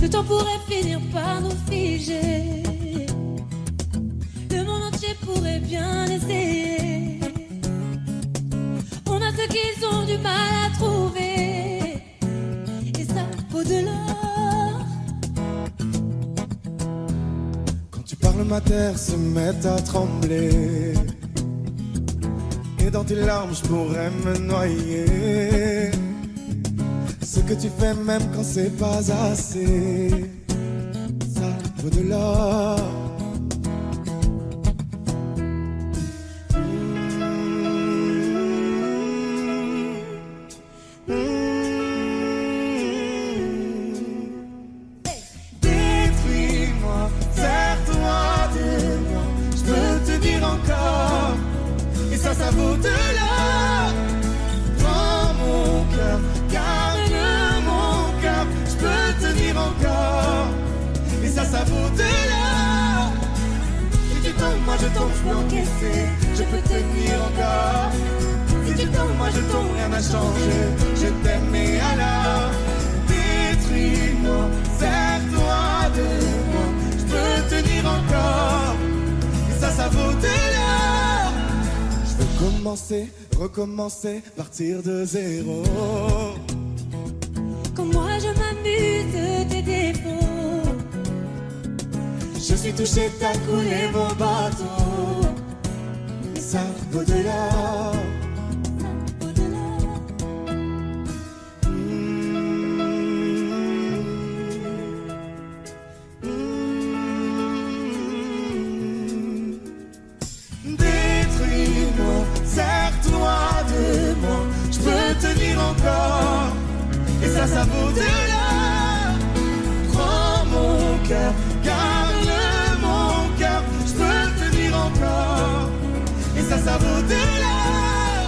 Le temps pourrait finir par nous figer. Le monde entier pourrait bien essayer. On a ce qu'ils ont du mal à trouver. Et ça vaut de l'or. Quand tu parles, ma terre se met à trembler. Et dans tes larmes, je pourrais me noyer. Ce que tu fais même quand c'est pas assez, ça vaut de l'or. Détruis-moi, serre-toi de moi, je peux te dire encore, et ça vaut de l'or. Prends mon cœur, garde mon cœur, je peux tenir encore, et ça vaut de l'or. Si tu tombes, moi je tombe, je peux encaisser, je peux tenir encore. Si tu tombes, moi je tombe, rien n'a changé, je t'aime et alors détruis-moi, serre-toi de moi, je peux tenir encore, et ça vaut de l'or. Je veux commencer, recommencer, partir de zéro. Comme moi je m'amuse de tes défauts. Je suis touché, t'as coulé mon bateau, et ça vaut de l'or. Détruis-moi, serre-toi de moi, je peux tenir encore, et ça vaut de l'or. Prends mon cœur, garde mon cœur, je peux tenir encore, et ça vaut de l'or.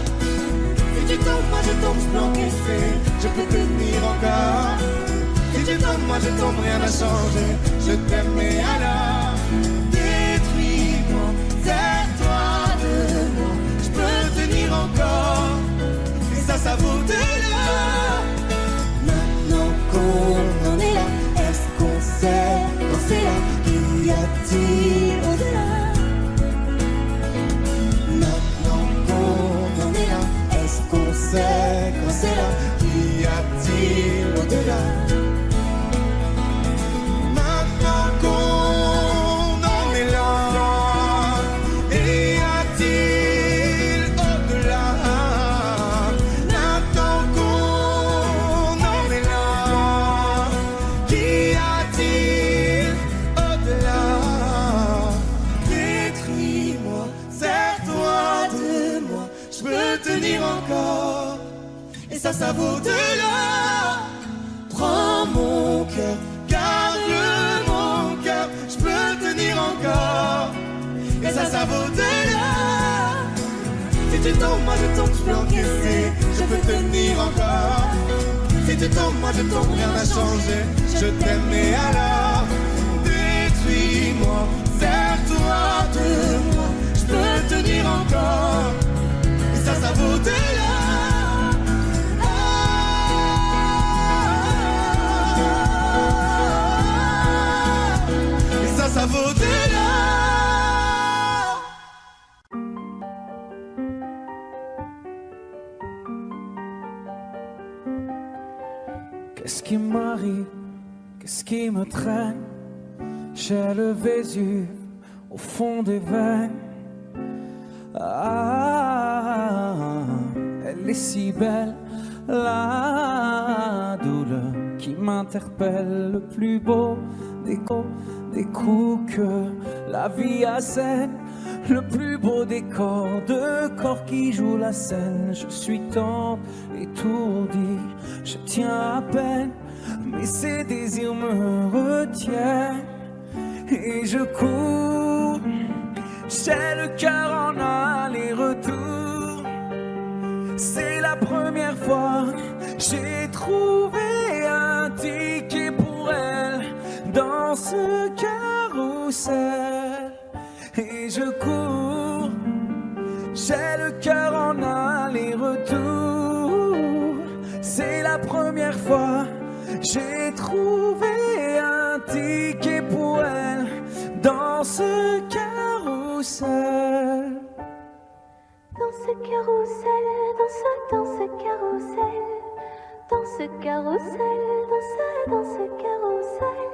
Si tu tombes, moi je tombe, je peux encaisser, je peux tenir encore. Si tu tombes, moi je tombe, rien n'a changé, je t'aime et alors détruis-moi, serre-toi de moi, je peux tenir encore, et ça vaut de l'or. Maintenant qu'on en est là, est-ce qu'on sait quand c'est là? Y a-t-il au-delà? Maintenant qu'on en est là, est-ce qu'on sait quand c'est là? Y a-t-il au-delà? Maintenant qu'on en est là, y a-t-il au-delà? Maintenant qu'on en est là, qu'y a-t-il au-delà? Détruis-moi, serre-toi de moi, je peux tenir encore, et ça vaut de l'or. Prends mon cœur, garde mon cœur, je peux tenir encore, et ça vaut de l'or. Si tu tombes, moi je tombe, je peux encaisser, je peux tenir encore. Si tu tombes, moi je tombe, rien n'a changé, je t'aime et alors détruis-moi, serre-toi de moi, je peux tenir encore, et ça vaut de l'or. Et ça vaut de l'or. Qu'est-ce qui m'arrive? Qu'est-ce qui me traîne? J'ai le Vésuve au fond des veines. Ah, elle est si belle, la douleur qui m'interpelle. Le plus beau des coups que la vie assène. Le plus beau des corps, de corps qui jouent la scène. Je suis tant étourdi, je tiens à peine, mais ces désirs me retiennent. Et je cours, j'ai le cœur en aller-retour. C'est la première fois que j'ai trouvé un ticket pour elle dans ce carrousel. Et je cours, j'ai le cœur en aller-retour. C'est la première fois que j'ai trouvé ticket pour elle dans ce carrousel. Dans ce carrousel, dans ce carrousel, dans ce carrousel, dans ce carrousel.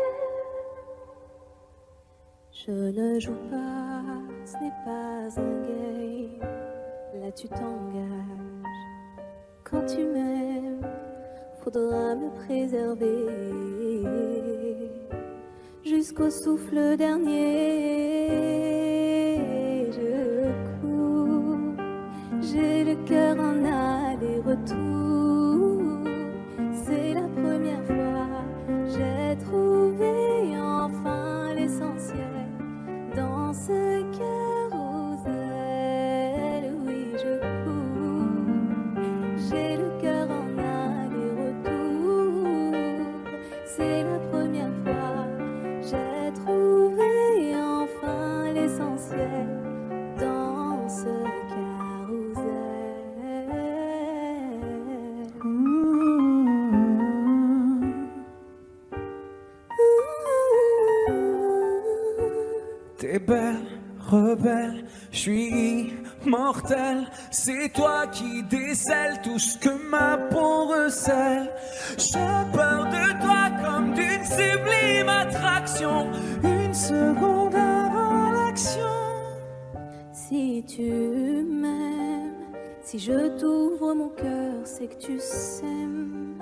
Je ne joue pas, ce n'est pas un game. Là tu t'engages. Quand tu m'aimes, faudra me préserver jusqu'au souffle dernier. Je cours, j'ai le cœur en aller-retour. C'est la première fois, j'ai trouvé enfin l'essentiel dans ce carrousel. Oui, je cours, j'ai le cœur en aller-retour. C'est la première fois, j'ai trouvé enfin l'essentiel dans ce T'es belle, rebelle, je suis immortel. C'est toi qui décèles tout ce que ma peau recèle. J'ai peur de toi comme d'une sublime attraction. Une seconde avant l'action. Si tu m'aimes, si je t'ouvre mon cœur, c'est que tu sèmes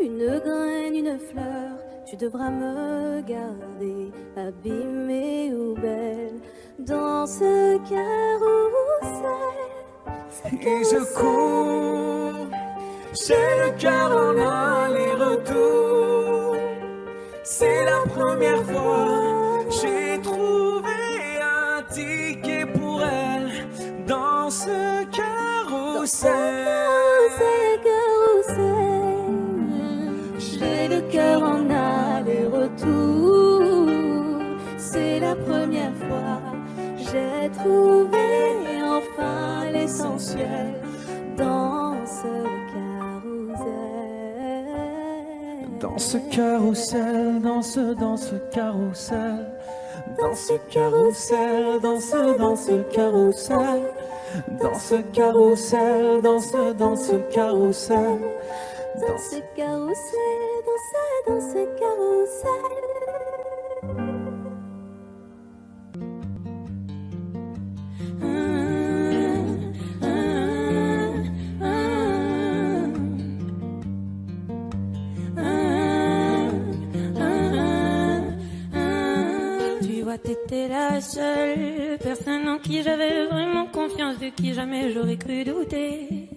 une graine, une fleur. Tu devras me garder abîmée ou belle dans ce carrousel. Et je cours, j'ai le cœur en aller-retour. C'est la première fois, j'ai trouvé un ticket pour elle dans ce carrousel. J'ai le cœur en aller-retour. C'est la première fois, j'ai trouvé enfin l'essentiel dans ce carrousel. Dans ce carrousel, dans ce carrousel. Dans ce carrousel, dans ce carrousel. Dans ce carrousel, dans ce carrousel. Dans ce carrousel, dans ce carrousel. Tu vois, t'étais la seule personne en qui j'avais vraiment confiance, de qui jamais j'aurais cru douter.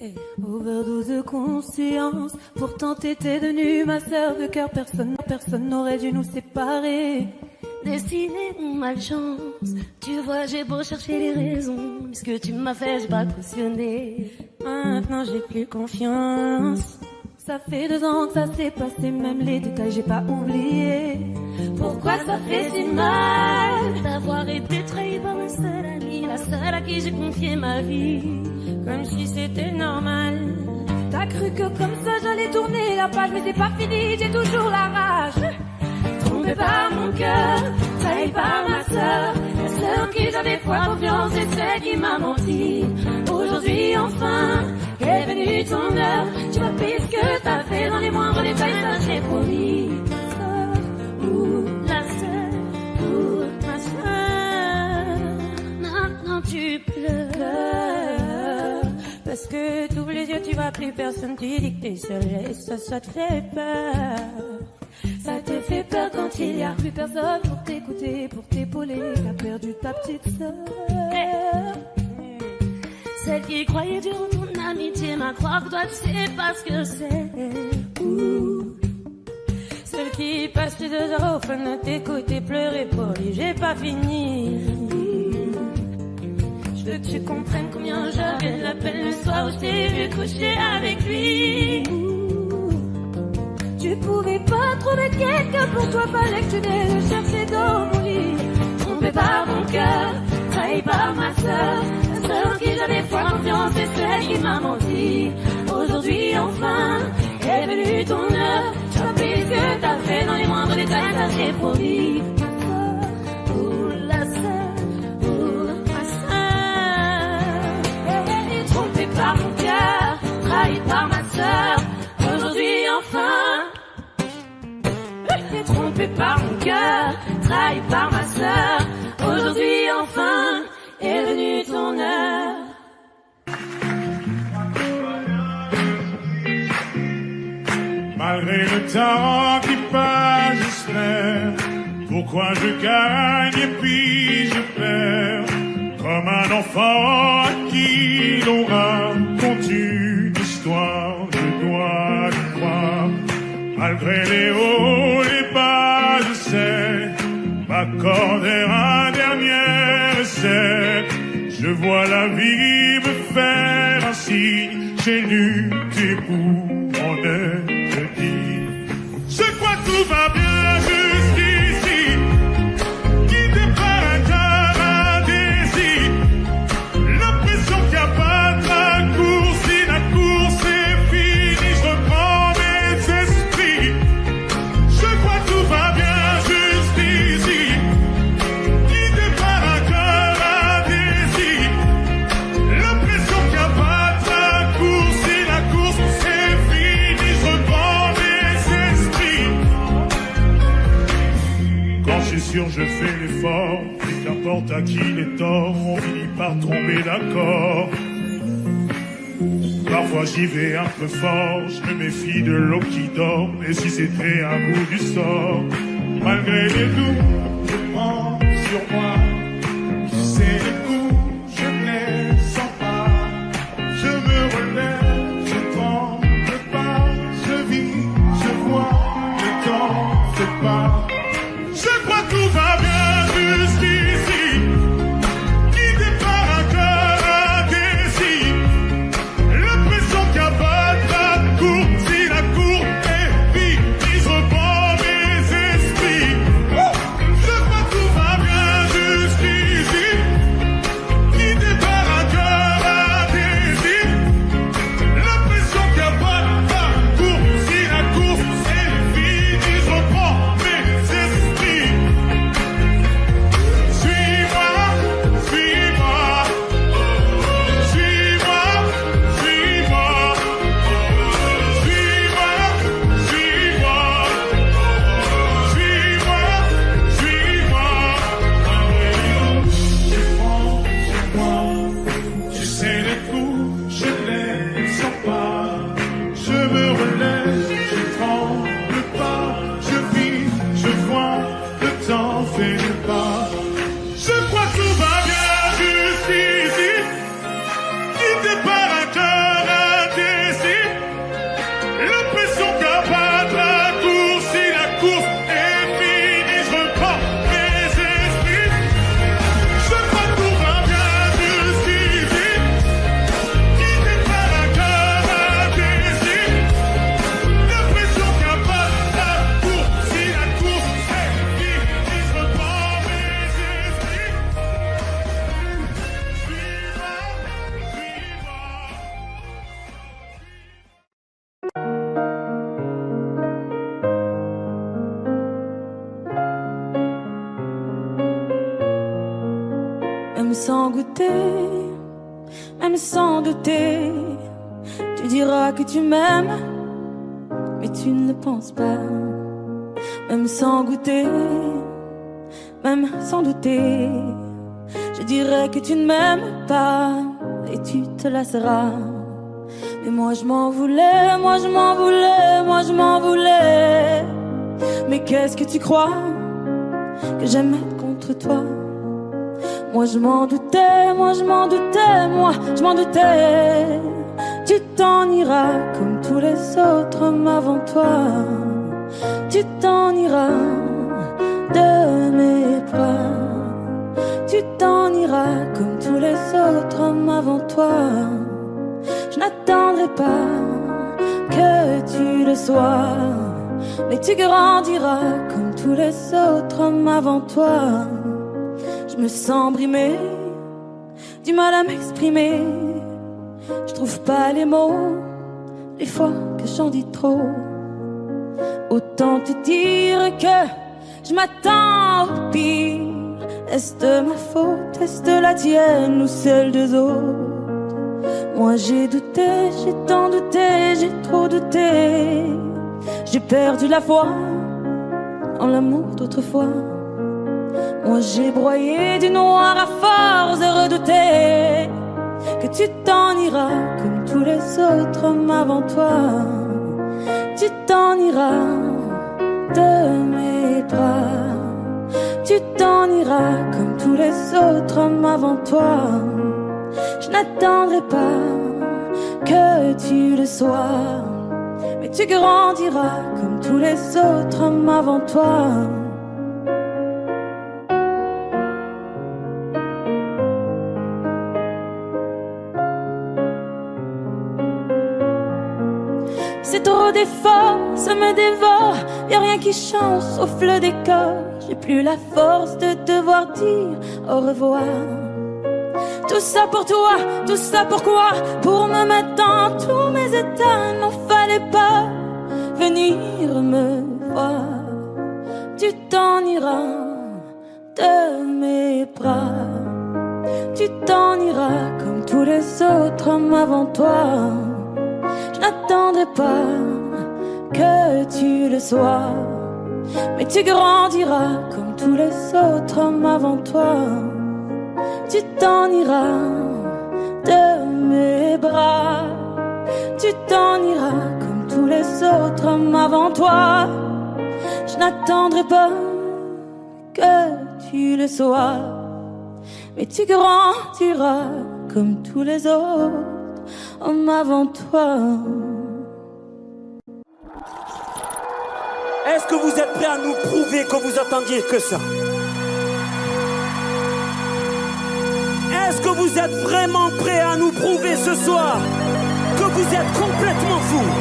Overdose de conscience, pourtant t'étais devenue ma sœur de cœur. Personne n'aurait dû nous séparer. Destinée ou malchance, tu vois, j'ai beau chercher les raisons, ce que tu m'as fait, j'ai pas cautionné. Maintenant j'ai plus confiance. Ça fait 2 ans que ça s'est passé, même les détails j'ai pas oublié. Pourquoi ça fait si mal d'avoir été trahi par ma seule amie, la seule à qui j'ai confié ma vie, comme si c'était normal. T'as cru que comme ça j'allais tourner la page, mais c'est pas fini, j'ai toujours la rage. Trompé par mon cœur, trahi par ma sœur, la seule en qui j'avais foi, confiance, et celle qui m'a menti. Aujourd'hui enfin est venue ton heure, tu m'as payé ce que t'as fait dans les moindres détails, ça j'ai promis. la seule Pour ma soeur, maintenant tu pleures. parce que t'ouvres les yeux, tu vois plus personne, tu dis que t'es seule et ça te fait peur. Ça te fait peur quand il y a plus personne pour t'écouter, pour t'épauler. T'as perdu ta petite sœur. Celle qui croyait dur en ton amitié, m'a croire que toi tu sais pas ce que c'est. Celle qui passe les 2 heures au fun de t'écouter pleurer pour lui, j'ai pas fini. Je veux que tu comprennes combien j'avais de la peine le soir où je t'ai vu coucher avec lui. Tu pouvais pas trouver quelqu'un pour toi, fallait que tu viennes le chercher dans mon lit. Trompé par mon cœur, trahi par ma sœur, la seule en qui j'avais foi, confiance, et celle qui m'a menti. Aujourd'hui enfin est venue ton heure, tu as pris ce que t'as fait dans les moindres détails. ça j'ai promis. La sœur, ma sœur. Trompé par mon cœur, trahi par ma sœur. Aujourd'hui enfin. Trompé par mon cœur, trahi par ma sœur. Aujourd'hui enfin est venue ton heure. Malgré le temps qui passe, j'espère. Pourquoi je gagne et puis je perds. Comme un enfant à qui l'on raconte une histoire, je dois y croire. Malgré les hauts, les bas, je sais m'accorder un dernier essai. Je vois la vie me faire un signe. J'ai lu tes bouts en être dit. Je crois que tout va bien jusqu'ici. Guidé par un cœur indécis. L'impression qu'il n'y a pas de raccourci. Si la course est finie, je reprends mes esprits. Je crois que tout va bien jusqu'ici. Guidé par un cœur indécis. L'impression qu'il n'y a pas de raccourci. Si la course est finie, je reprends mes esprits. Quand je suis sûr, je fais l'effort. Et qu'importe à qui les torts, on finit par tomber d'accord. Parfois j'y vais un peu fort, je me méfie de l'eau qui dort. Et si c'était un bout du sort, malgré les doutes, je prends sur moi. Tu sais les coups, je ne les sens pas. Je me relève, je tremble pas. Je vis, je vois, le temps fait pas. Je crois que tout va bien jusqu'ici. Guidé par un cœur indécis. L'impression qu'il n'y a pas de parcours. Si la cour est finie, je reprends mes esprits. Je crois que tout va bien jusqu'ici. Guidé par un cœur indécis. L'impression qu'il n'y a pas de parcours. Si la course est finie, je reprends mes esprits. Suis-moi, suis-moi. Suis-moi, suis-moi. Suis-moi, suis-moi. Suis-moi, suis-moi. Je prends sur moi. Tu sais les coups, je les sens pas. Je me relève, je tremble pas. Je vis, je vois, le temps fait le pas. Je crois que tout va bien jusqu'ici. Guidé par un cœur indécis. L'impression qu'il n'y a pas de raccourci. Si la course est finie, je reprends mes esprits. Je crois que tout va bien jusqu'ici. Guidé par un cœur indécis. L'impression qu'il n'y a pas de raccourci. Si la course est finie, je reprends mes esprits. Suis-moi, suis-moi. Même sans goûter, même sans douter, tu diras que tu m'aimes, mais tu ne penses pas. Même sans goûter, même sans douter, je dirais que tu ne m'aimes pas et tu te lasseras. Mais moi je m'en voulais, moi je m'en voulais, moi je m'en voulais. Mais qu'est-ce que tu crois que j'aime être contre toi? Moi je m'en doutais, moi je m'en doutais, moi je m'en doutais. Tu t'en iras comme tous les autres hommes avant toi. Tu t'en iras de mes bras. Tu t'en iras comme tous les autres hommes avant toi. Je n'attendrai pas que tu le sois, mais tu grandiras comme tous les autres hommes avant toi. Je me sens brimée, du mal à m'exprimer. Je trouve pas les mots, les fois que j'en dis trop. Autant te dire je m'attends au pire. Est-ce de ma faute, est-ce de la tienne ou celle des autres? Moi j'ai douté, j'ai tant douté, j'ai trop douté. J'ai perdu la foi en l'amour d'autrefois. Moi j'ai broyé du noir à force de redouter que tu t'en iras comme tous les autres hommes avant toi. Tu t'en iras de mes bras. Tu t'en iras comme tous les autres hommes avant toi. Je n'attendrai pas que tu le sois, mais tu grandiras comme tous les autres hommes avant toi. C'est trop d'efforts, ça me dévore. Y'a rien qui change sauf le décor. J'ai plus la force de devoir dire au revoir. Tout ça pour toi, tout ça pourquoi? Pour me mettre dans tous mes états. N'en fallait pas venir me voir. Tu t'en iras de mes bras. Tu t'en iras comme tous les autres hommes avant toi. Je n'attendrai pas que tu le sois, mais tu grandiras comme tous les autres hommes avant toi. Tu t'en iras de mes bras. Tu t'en iras comme tous les autres hommes avant toi. Je n'attendrai pas que tu le sois, mais tu grandiras comme tous les autres hommes avant toi. Est-ce que vous êtes prêts à nous prouver que vous attendiez que ça? Est-ce que vous êtes vraiment prêts à nous prouver ce soir que vous êtes complètement fous?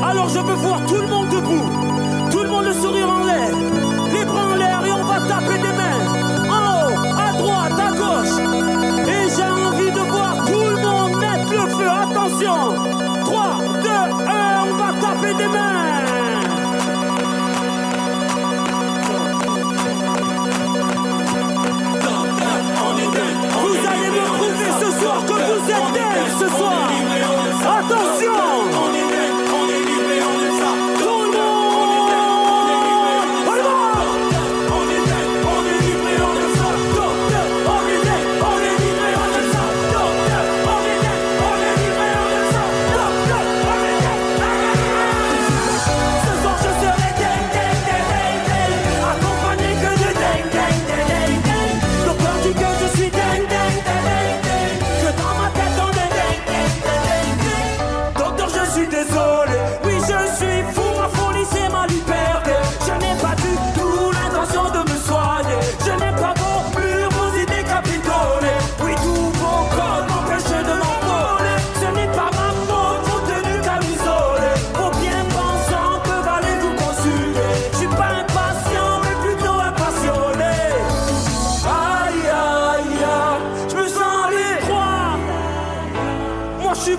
Alors je veux voir tout le monde debout, tout le monde le sourire en l'air, les bras en l'air et on va taper des mains en haut, à droite, à gauche. Et j'ai envie de voir tout le monde mettre le feu. Attention, 3, 2, 1, on va taper des mains. Vous allez me prouver ce soir que vous êtes dingue ce soir. Attention.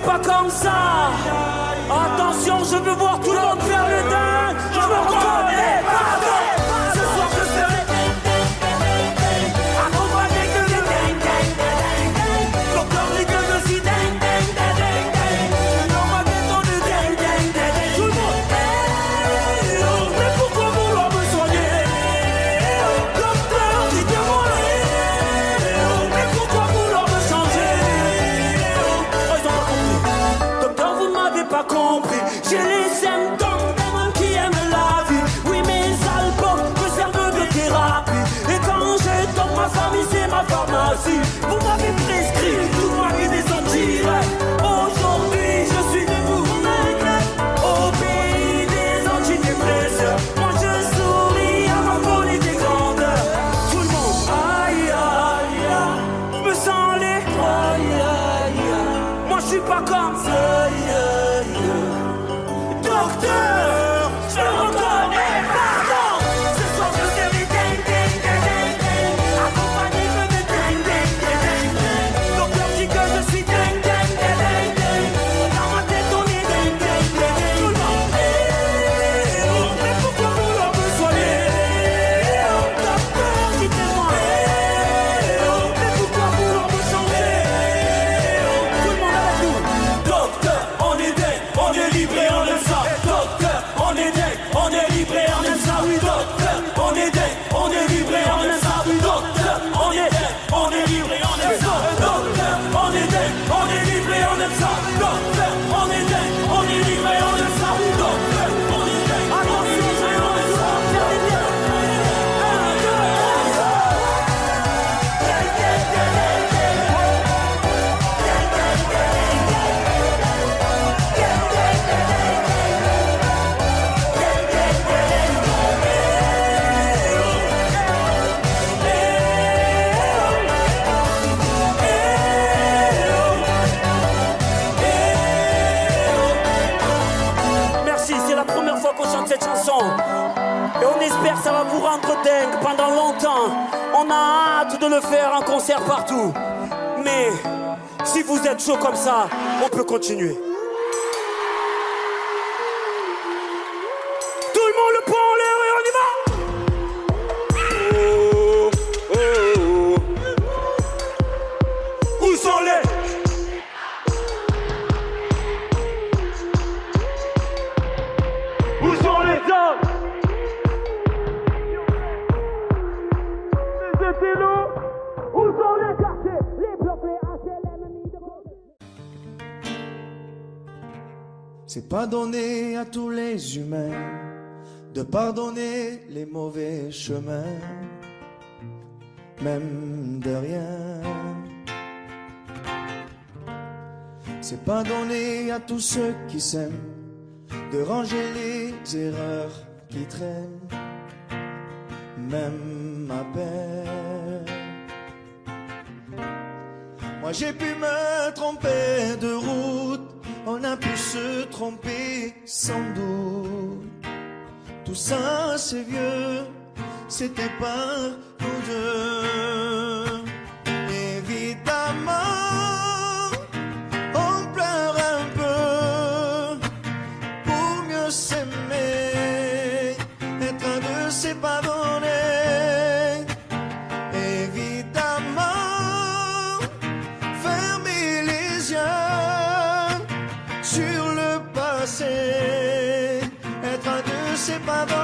Pas comme ça. Attention, je veux voir tout le monde faire le dingue. Je me reconnais pas. Ce soir je serai accompagné que de ding. Docteur dit que je suis ding. On va détendre ding. Tout le monde. Mais pourquoi vouloir me soigner? Docteur dit que moi. Mais pourquoi vouloir me changer? Pas compris, j'ai les symptômes d'un homme qui aime la vie. Oui, mes albums me servent de thérapie. Et quand je tombe, ma famille c'est ma pharmacie. Vous m'avez prescrit tout moi et des antidépresseurs. Aujourd'hui je suis debout au pays des antidépresseurs. Moi je souris à ma folie des grandeurs. Tout le monde, aïe aïe aïe, je me sens les aïe aïe aïe. Moi je suis pas comme ça. Docteur, je reconnais, pardon. Ce soir je serai ding. Accompagné que de ding. Docteur dit que je suis ding. Dans ma tête on est ding. Tout le monde. Mais pourquoi vouloir me cette chanson. Et on espère que ça va vous rendre dingue pendant longtemps. On a hâte de le faire en concert partout. Mais si vous êtes chaud comme ça, on peut continuer. Tout le monde le prend en l'air et on y va. Où sont les... Où sont les hommes? Les hétéros? Où sont les quartiers? Les blocs, les HLM mis de côté. C'est pas donné à tous les humains de pardonner les mauvais chemins, même de rien. C'est pas donné à tous ceux qui s'aiment de ranger les erreurs qui traînent, même à peine. Moi j'ai pu me tromper de route, on a pu se tromper sans doute. Tout ça c'est vieux, c'était pas nous deux. Évidemment, on pleure un peu pour mieux s'aimer, être un de c'est pas donné. Évidemment, fermer les yeux sur le passé, être un de c'est pas donné.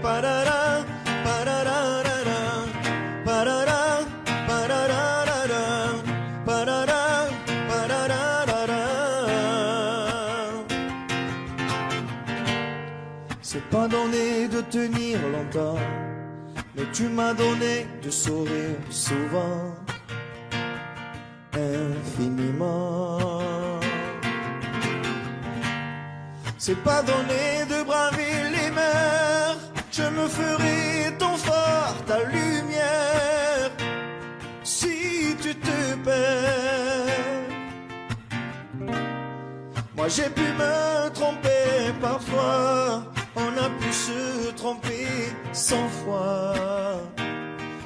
Parara, pararara, parara, pararara, parara, pararara. C'est pas donné de tenir longtemps, mais tu m'as donné de sourire souvent, infiniment. C'est pas donné de braver les mers, je me ferai ton phare, ta lumière, si tu te perds. Moi j'ai pu me tromper parfois, on a pu se tromper 100 fois.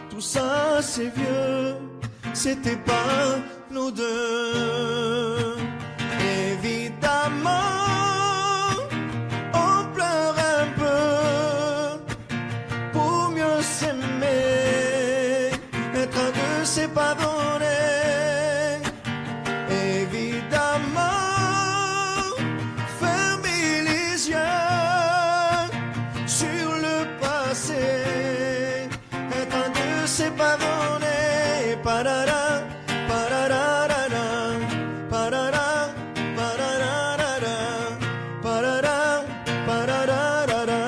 Tout ça c'est vieux, c'était pas nous deux. Évidemment, on pleure un peu pour mieux s'aimer, être un deux c'est pas donné. Évidemment, fermer les yeux sur le passé, être un deux c'est pas donné. Parara, pararara, parara, pararara, parara, pararara.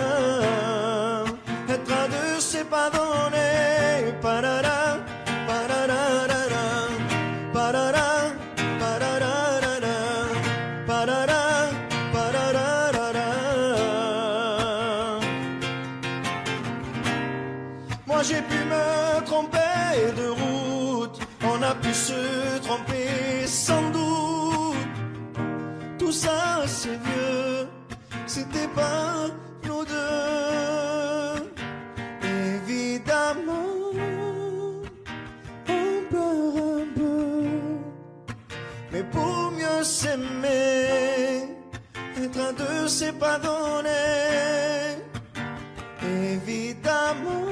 Être à deux c'est pas donné. Parara, pararara, parara, pararara, parara, pararara. Moi j'ai pu me tromper de route, on a pu se tromper sans doute. Tout ça c'est vieux, c'était pas nous deux. Évidemment, on pleure un peu, mais pour mieux s'aimer, être un deux c'est pas donné. Évidemment,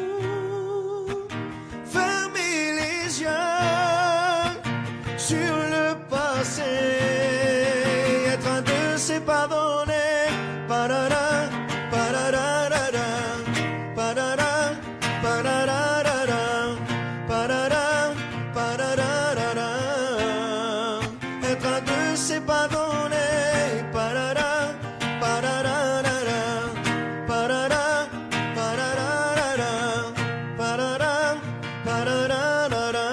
fermer les yeux sur le passé, être un deux c'est pas donné. Parara, pararara, parara, pararara, parara, pararara. Être un deux c'est pas donné. Parara, pararara, parara, pararara, parara, pararara.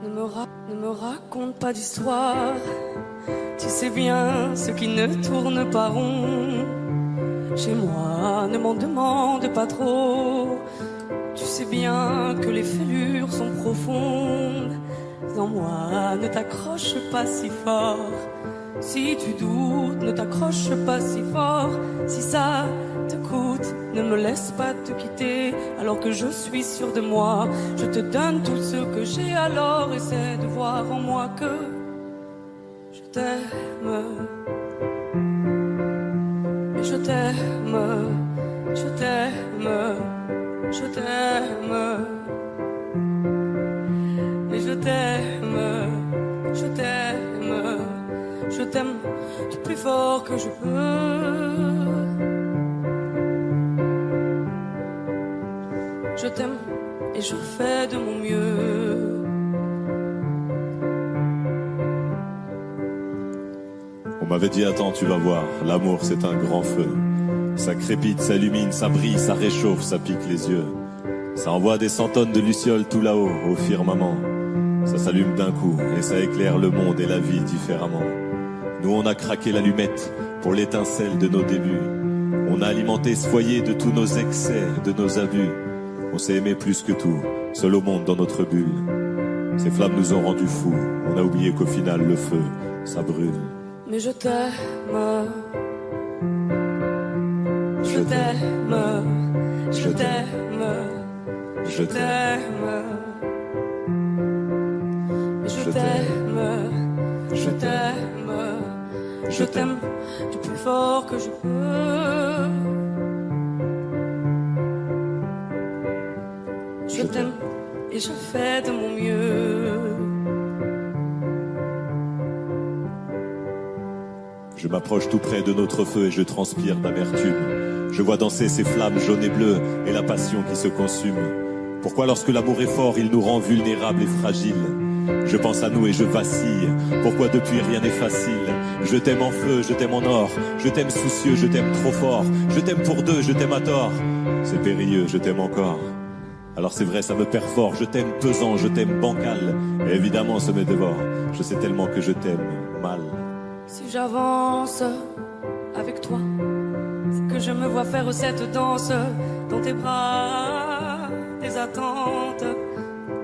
Ne me Ne me raconte pas d'histoire. Tu sais bien ce qui ne tourne pas rond. Chez moi, ne m'en demande pas trop. Tu sais bien que les fêlures sont profondes. En moi, ne t'accroche pas si fort. Si tu doutes, ne t'accroche pas si fort. Si ça te coûte, ne me laisse pas te quitter. Alors que je suis sûr de moi, je te donne tout ce que j'ai. Alors essaie de voir en moi que je t'aime. Et je t'aime, je t'aime, je t'aime. Et je t'aime, je t'aime, je t'aime du plus fort que je peux. Je t'aime et je fais de mon mieux. On m'avait dit attends, tu vas voir, l'amour c'est un grand feu. Ça crépite, ça illumine, ça brille, ça réchauffe, ça pique les yeux. Ça envoie des centaines de lucioles tout là-haut, au firmament. Ça s'allume d'un coup et ça éclaire le monde et la vie différemment. Nous on a craqué l'allumette pour l'étincelle de nos débuts. On a alimenté ce foyer de tous nos excès, de nos abus. On s'est aimé plus que tout, seul au monde dans notre bulle. Ces flammes nous ont rendus fous, on a oublié qu'au final le feu, ça brûle. Mais je t'aime, je t'aime, je t'aime, je t'aime. Je t'aime, je t'aime, je t'aime du plus fort que je peux. Je t'aime et je fais de mon mieux. Je m'approche tout près de notre feu et je transpire d'amertume. Je vois danser ces flammes jaunes et bleues et la passion qui se consume. Pourquoi lorsque l'amour est fort, il nous rend vulnérables et fragiles? Je pense à nous et je vacille. Pourquoi depuis rien n'est facile? Je t'aime en feu, je t'aime en or. Je t'aime soucieux, je t'aime trop fort. Je t'aime pour deux, je t'aime à tort. C'est périlleux, je t'aime encore. Alors c'est vrai, ça me perd fort. Je t'aime pesant, je t'aime bancal. Et évidemment, ça me dévore. Je sais tellement que je t'aime mal. Si j'avance avec toi, c'est que je me vois faire cette danse dans tes bras, tes attentes.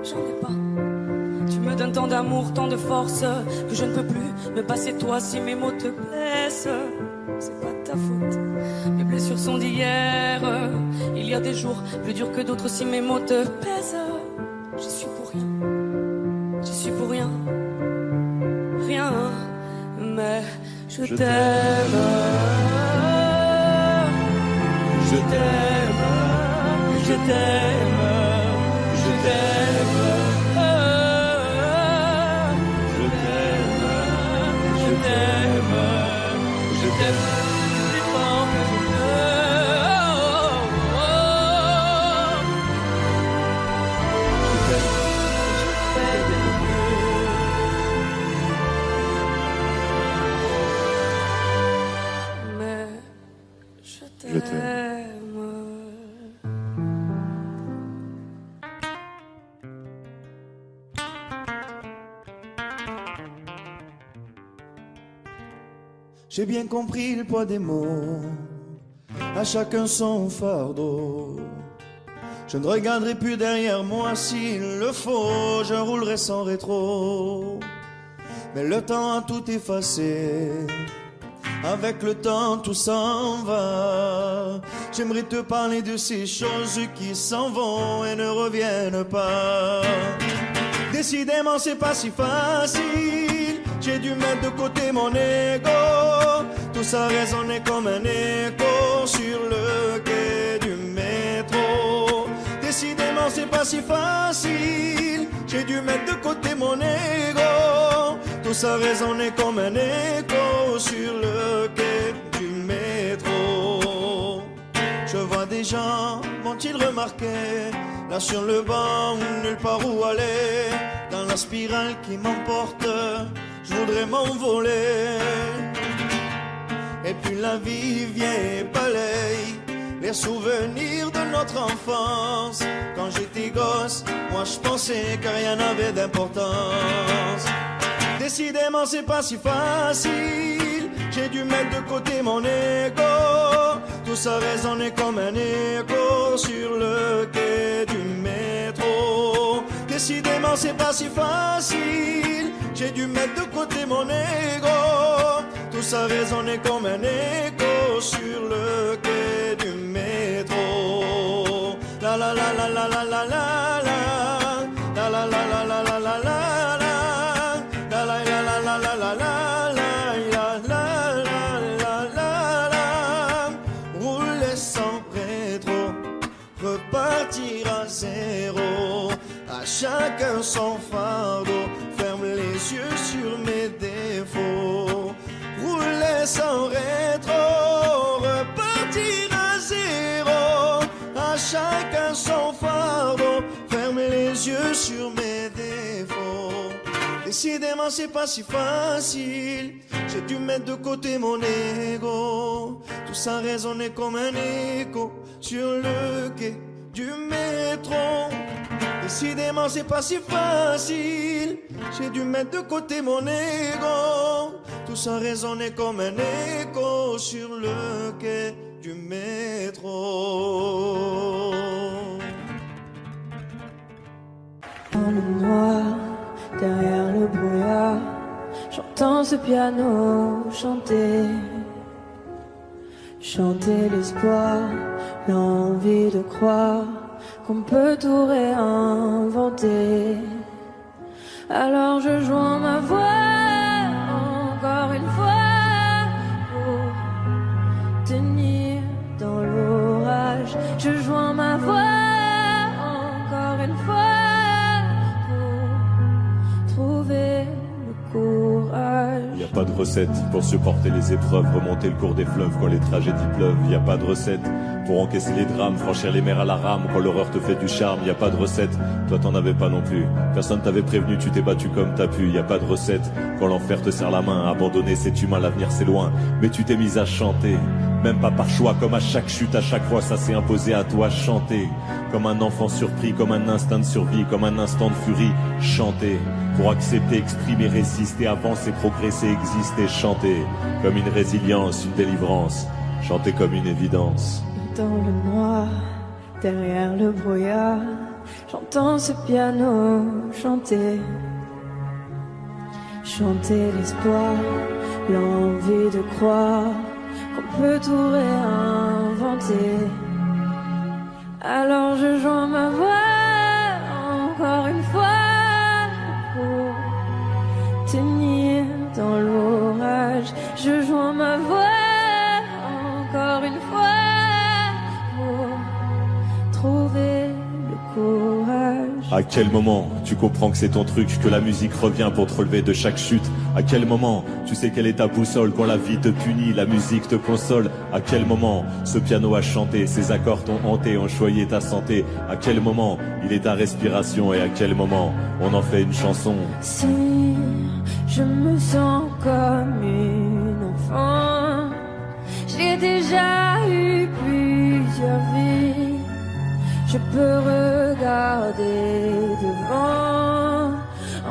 J'en ai pas. Tu me donnes tant d'amour, tant de force que je ne peux plus me passer de toi si mes mots te blessent. C'est pas de ta faute. Mes blessures sont d'hier. Il y a des jours plus durs que d'autres si mes mots te pèsent. J'y suis pour rien. J'y suis pour rien. Rien. Mais je t'aime. Je t'aime. Je t'aime. Je t'aime. Je t'aime plus fort que je peux. Je fais de mon mieux. Mais je t'aime. J'ai bien compris le poids des mots, à chacun son fardeau. Je ne regarderai plus derrière moi s'il le faut, je roulerai sans rétro. Mais le temps a tout effacé, avec le temps tout s'en va. J'aimerais te parler de ces choses qui s'en vont et ne reviennent pas. Décidément c'est pas si facile, j'ai dû mettre de côté mon ego. Tout ça résonnait comme un écho sur le quai du métro. Décidément c'est pas si facile, j'ai dû mettre de côté mon ego. Tout ça résonnait comme un écho sur le quai du métro. Je vois des gens, m'ont-ils remarqué, là sur le banc, nulle part où aller. Dans la spirale qui m'emporte, je voudrais m'envoler. Et puis la vie vient et balaye les souvenirs de notre enfance. Quand j'étais gosse, moi je pensais que rien n'avait d'importance. Décidément c'est pas si facile, j'ai dû mettre de côté mon ego. Tout ça résonnait comme un écho sur le quai du métro. Décidément c'est pas si facile, j'ai dû mettre de côté mon ego. Tout ça résonnait comme un écho sur le quai du métro. La la la la la la la la la la la la la la la la la. Repartir à zéro, à chacun son fardeau, ferme les yeux sur mes défauts, rouler sans rétro, repartir à zéro, à chacun son fardeau, ferme les yeux sur mes défauts. Décidément c'est pas si facile, j'ai dû mettre de côté mon ego. Tout ça résonnait comme un écho sur le quai du métro. Décidément c'est pas si facile, j'ai dû mettre de côté mon ego. Tout ça résonnait comme un écho sur le quai du métro. Dans le noir, derrière le brouillard, j'entends ce piano chanter. Chanter l'espoir, l'envie de croire qu'on peut tout réinventer. Alors je joins ma voix encore une fois pour tenir dans l'orage. Je joins ma voix encore une fois pour trouver le courage. Y a pas de recette pour supporter les épreuves, remonter le cours des fleuves quand les tragédies pleuvent. Y a pas de recette pour encaisser les drames, franchir les mers à la rame quand l'horreur te fait du charme. Y a pas de recette, toi t'en avais pas non plus. Personne t'avait prévenu, tu t'es battu comme t'as pu. Y a pas de recette quand l'enfer te serre la main. Abandonné, c'est humain, l'avenir c'est loin. Mais tu t'es mise à chanter, même pas par choix, comme à chaque chute, à chaque fois ça s'est imposé à toi. Chanter comme un enfant surpris, comme un instinct de survie, comme un instant de furie. Chanter pour accepter, exprimer, résister, avancer, progresser, exister. Chanter comme une résilience, une délivrance. Chanter comme une évidence. Dans le noir, derrière le brouillard, j'entends ce piano chanter. Chanter l'espoir, l'envie de croire qu'on peut tout réinventer. Alors je joins ma voix encore une fois pour tenir dans l'orage. Je joins ma voix encore une fois pour trouver le courage. À quel moment tu comprends que c'est ton truc, que la musique revient pour te relever de chaque chute? À quel moment tu sais quelle est ta boussole quand la vie te punit, la musique te console? À quel moment ce piano a chanté, ses accords t'ont hanté, ont choyé ta santé? À quel moment il est ta respiration et à quel moment on en fait une chanson? Si je me sens comme une enfant, j'ai déjà eu plusieurs vies. Je peux regarder devant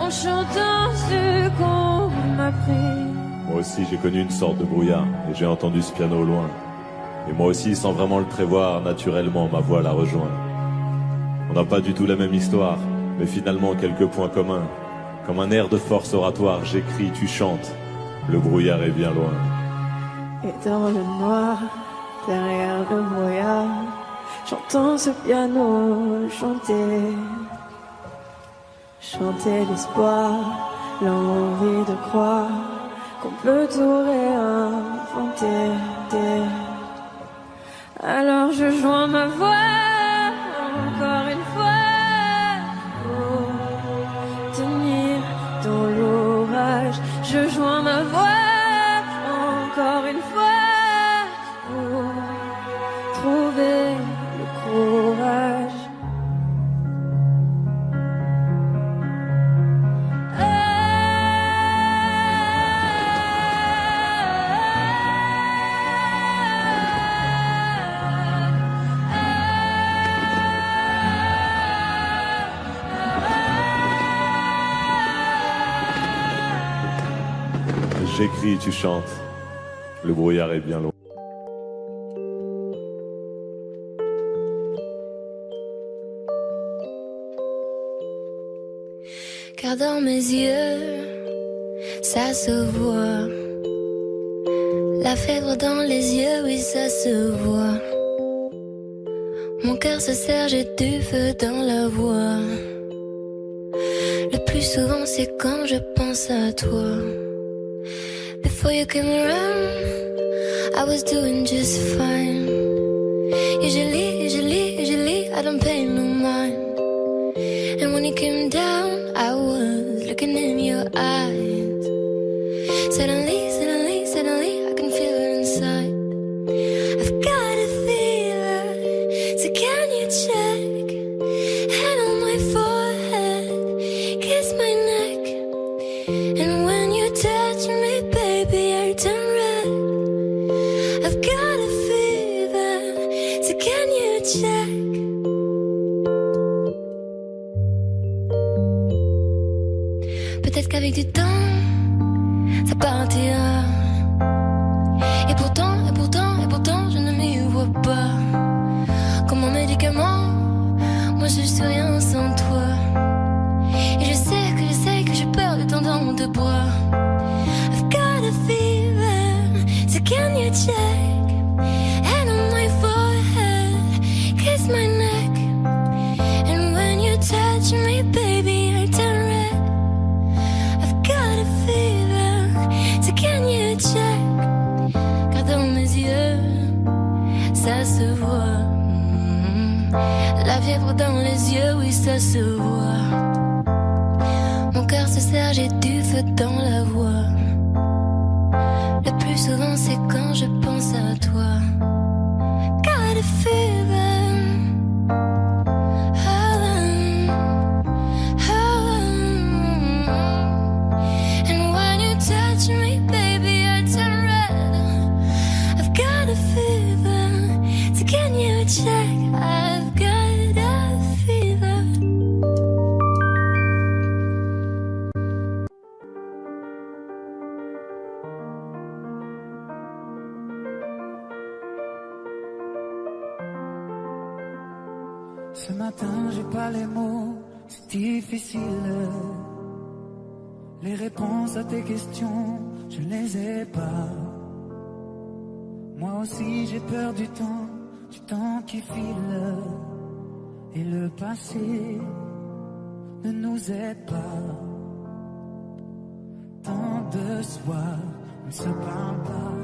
en chantant ce qu'on m'a pris. Moi aussi j'ai connu une sorte de brouillard et j'ai entendu ce piano au loin. Et moi aussi, sans vraiment le prévoir, naturellement ma voix la rejoint. On n'a pas du tout la même histoire, mais finalement quelques points communs. Comme un air de force oratoire, j'écris, tu chantes. Le brouillard est bien loin. Et dans le noir, derrière le brouillard, j'entends ce piano chanter. Chanter l'espoir, l'envie de croire qu'on peut tout réinventer. Alors je joins ma voix encore une fois pour tenir dans l'orage. Je joins ma voix encore une fois pour trouver le courage. J'écris, tu chantes. Le brouillard est bien loin. Car dans mes yeux, ça se voit. La fièvre dans les yeux, oui, ça se voit. Mon cœur se serre, j'ai du feu dans la voix. Le plus souvent, c'est quand je pense à toi. Before you came around, I was doing just fine. Usually, I don't pay no mind. And when you came down, I was looking in your eyes. Suddenly, I can feel it inside. I've got a fever, so can you check? Hand on my forehead, kiss my neck. And when you touch me, baby, I turn red. I've got a fever, so can you check? Peut-être qu'avec du temps, ça partira. Et pourtant, je ne m'y vois pas. Comme un médicament, moi je suis rien sans toi. Et je sais que j'ai peur de ton dans tes bras. I've got a fever, so can you check? Hand on my forehead, kiss my neck. And when you touch me, baby, I turn red. I've got a fever, so can you check? Car dans mes yeux, ça se voit. La fièvre dans les yeux, oui, ça se voit. Mon cœur se serre, j'ai du feu dans la voix. Le plus souvent, c'est quand je pense à toi. Got a fever. And when you touch me, baby, I turn red. I've got a fever, so can you check? I've got a fever. Ce matin, j'ai pas les mots, c'est difficile. Les réponses à tes questions, je les ai pas. Moi aussi, j'ai peur du temps qui file. Et le passé ne nous aide pas. Tant de soirs, on ne se parle pas.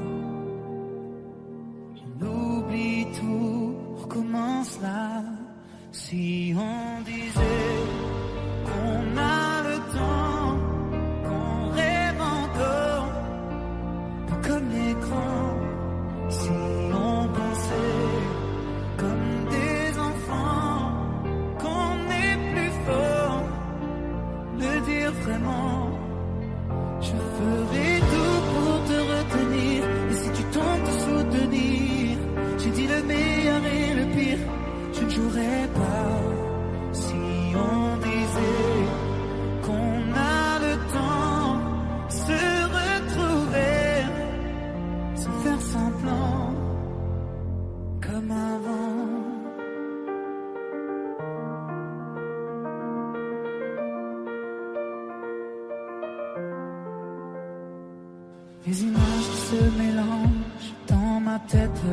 On oublie tout, on recommence là. Si on disait qu'on a le temps, qu'on rêve encore, pas comme les grands. Si on pensait comme des enfants, qu'on est plus fort, le dire vraiment. Je ferai tout pour te retenir, et si tu tentes de soutenir, j'ai dit le meilleur et le pire. Je ne jouerai pas si on disait qu'on a le temps de se retrouver sans faire semblant comme avant. Les images qui se mélangent dans ma tête.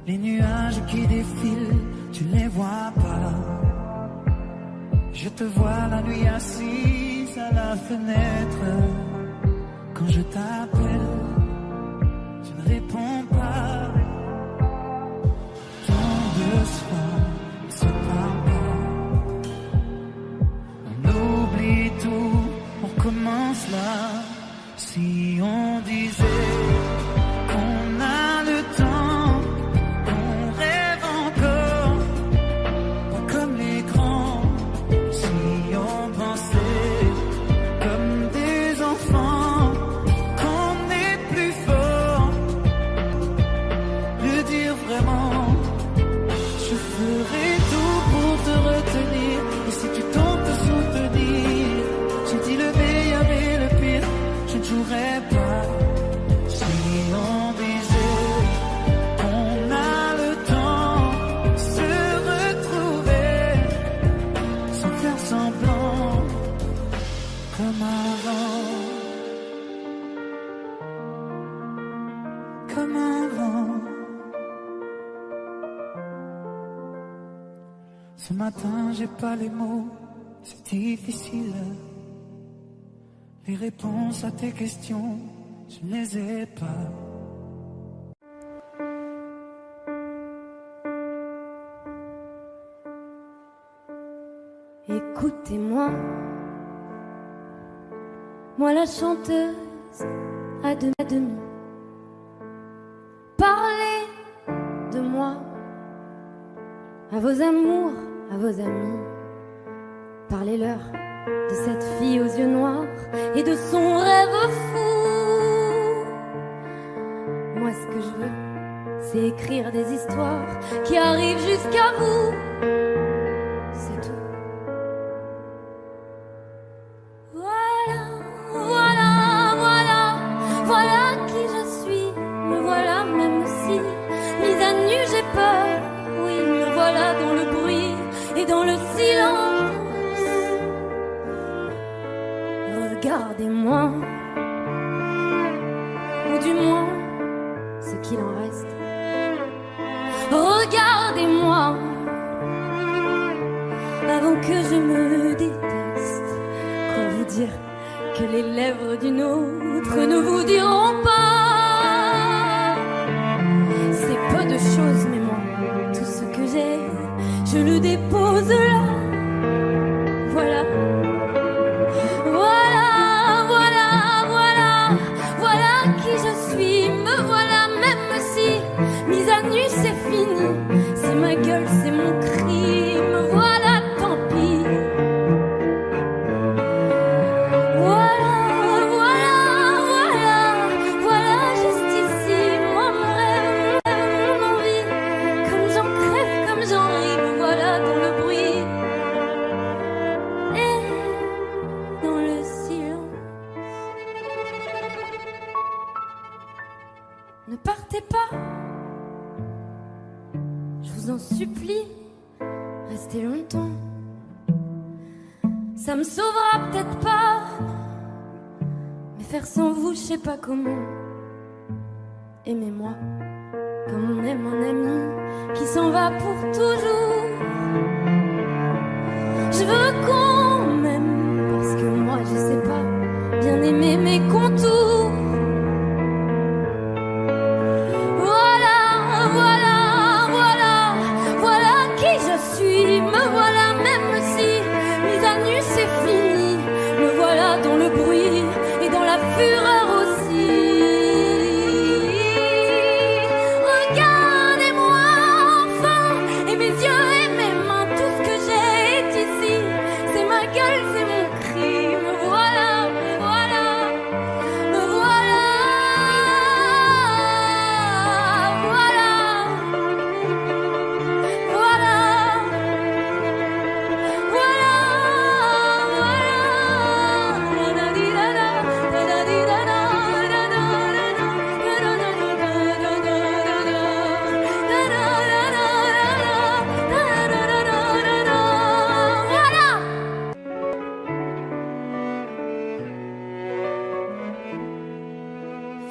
Les nuages qui défilent, tu les vois pas. Je te vois la nuit assise à la fenêtre. Quand je t'appelle, tu ne réponds pas. Tant de soirs, on se parle pas. On oublie tout, on recommence là. Si on disait qu'on a le temps, qu'on rêve encore, pas comme les grands. Si on pensait comme des enfants, qu'on est plus fort, le dire vraiment. Je ferai tout pour te retenir, et si tu tentes de soutenir, j'ai dit le meilleur et le pire. Je ne Ce matin, j'ai pas les mots, c'est difficile. Les réponses à tes questions, je ne les ai pas. Écoutez-moi, moi la chanteuse à demi. Parlez de moi à vos amours, à vos amis. Parlez-leur de cette fille aux yeux noirs et de son rêve fou. Moi ce que je veux, c'est écrire des histoires qui arrivent jusqu'à vous. C'est tout. Voilà qui je suis, me voilà même si mise à nu j'ai peur. Oui, me voilà dans le bruit et dans le silence. Regardez-moi, ou du moins ce qu'il en reste. Regardez-moi, avant que je me déteste. Quoi vous dire que les lèvres d'une autre ne vous diront pas. C'est peu de choses, mais moi, tout ce que j'ai, je le dépose là. Voilà. Voilà qui je suis, me voilà même si mise à nu c'est fini. C'est ma gueule, c'est mon cri, me voilà, tant pis. Voilà, juste ici, moi mon rêve, mon envie. Comme j'en crève, comme j'en ris, me voilà dans le bruit et dans le silence. Ne partez pas, je vous en supplie, restez longtemps. Ça me sauvera peut-être pas, mais faire sans vous, je sais pas comment. Aimez-moi comme on aime un ami qui s'en va pour toujours. Je veux qu'on m'aime parce que moi, je sais pas bien aimer mes contours. Voilà qui je suis, me voilà même si mise à nu c'est fini. Me voilà dans le bruit et dans la fureur aussi. Regardez-moi enfin, et mes yeux et mes mains, tout ce que j'ai est ici. C'est ma gueule, c'est mon cri, me voilà, me voilà, me voilà.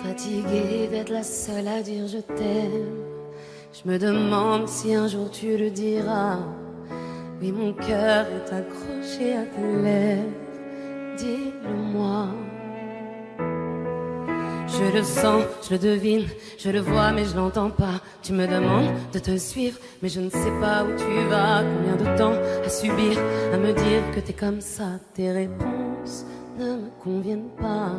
Fatiguée d'être la seule à dire je t'aime, je me demande si un jour tu le diras. Oui, mon cœur est accroché à tes lèvres, dis-le-moi. Je le sens, je le devine, je le vois mais je l'entends pas. Tu me demandes de te suivre mais je ne sais pas où tu vas. Combien de temps à subir, à me dire que t'es comme ça. Tes réponses ne me conviennent pas.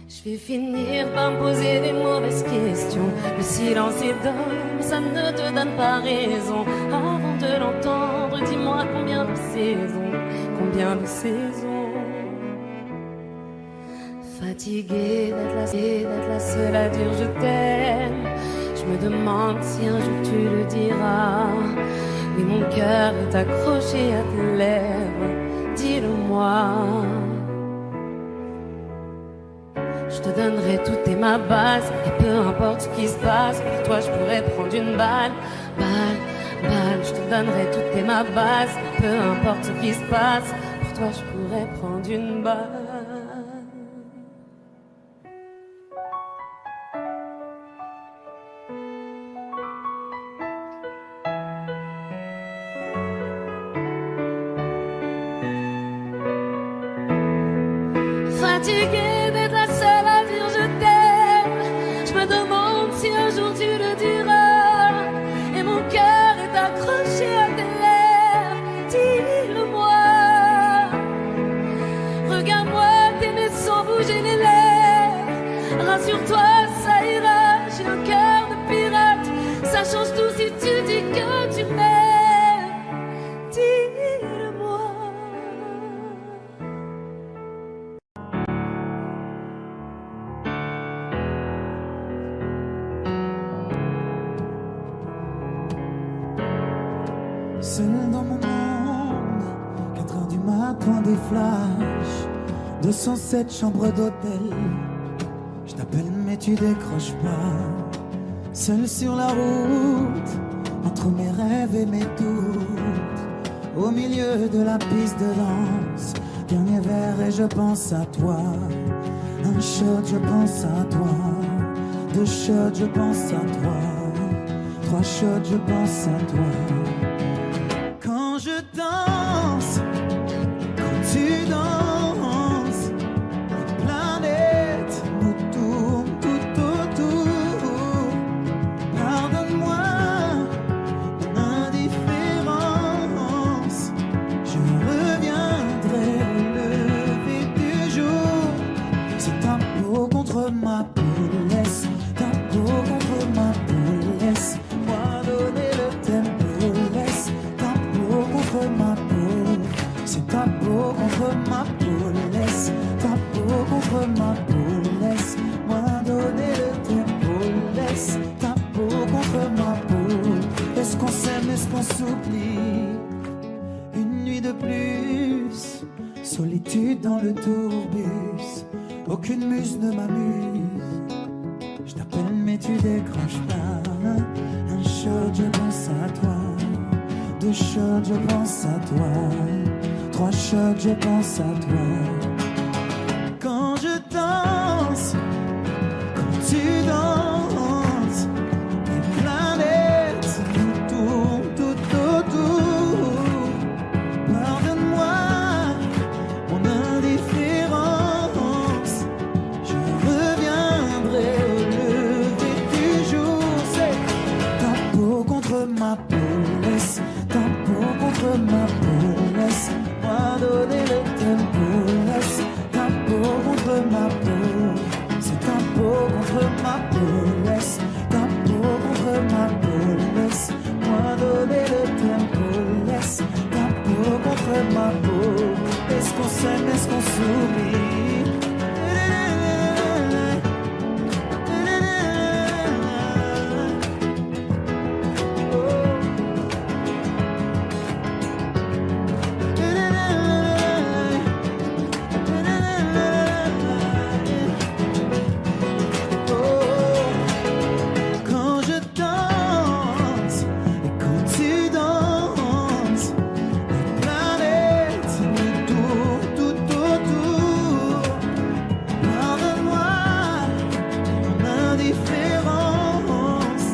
Je vais finir par me poser des mauvaises questions. Le silence est d'homme, ça ne te donne pas raison. Avant de l'entendre, dis-moi combien de saisons, combien de saisons. Fatiguée d'être la seule à dire je t'aime. Je me demande si un jour tu le diras. Oui, mon cœur est accroché à tes lèvres, dis-le-moi. Je te donnerai tout et ma base, et peu importe ce qui se passe, pour toi je pourrais prendre une balle. Je te donnerai tout et ma base, et peu importe ce qui se passe, pour toi je pourrais prendre une balle. fatiguée d'être la seule à dire je t'aime. Je me demande si un jour tu le diras. Et mon cœur est accroché à tes lèvres. Dis-le-moi. Regarde-moi t'aimer sans bouger les lèvres. Rassure-toi, ça ira. J'ai un cœur de pirate. Ça change tout si tu dis que tu m'aimes. Dis-le-moi. Seul dans mon monde, 4h du matin, des flashs, 207 chambres d'hôtel. Je t'appelle mais tu décroches pas. Seul sur la route, entre mes rêves et mes doutes, au milieu de la piste de danse. Dernier verre et je pense à toi. Un shot, je pense à toi. 2 shots, je pense à toi. 3 shots, je pense à toi. Quand je danse, quand tu danses, les planètes nous tournent tout autour. Pardonne-moi mon indifférence. Je reviendrai au lever du jour. C'est ta peau contre ma peau, laisse ta peau contre ma peau, laisse-moi donner le tempo, laisse ta peau contre ma peau. C'est ta peau contre ma peau, laisse ta peau contre ma peau, laisse-moi donner le tempo, laisse ta peau contre ma peau. Est-ce qu'on s'aime, est-ce qu'on s'oublie? Une nuit de plus, solitude dans le tourbus, aucune muse ne m'amuse. Je t'appelle mais tu décroches pas. Un shot, je pense à toi. 2 shots, je pense à toi. 3 shots, je pense à toi. Quand je danse, quand tu danses, les planètes nous tournent tout autour. Pardonne-moi mon indifférence. Je reviendrai au lever du jour. C'est ta peau contre ma peau, laisse ta peau contre ma peau, laisse-moi donner le tempo, laisse ta peau contre ma peau. C'est ta peau contre ma peau, laisse ta peau contre ma peau, laisse-moi donner le tempo, laisse ta peau contre ma peau. Est-ce qu'on s'aime, est-ce qu'on s'oublie? Quand je danse et quand tu danses, les planètes nous tournent tout autour. Pardonne-moi mon indifférence.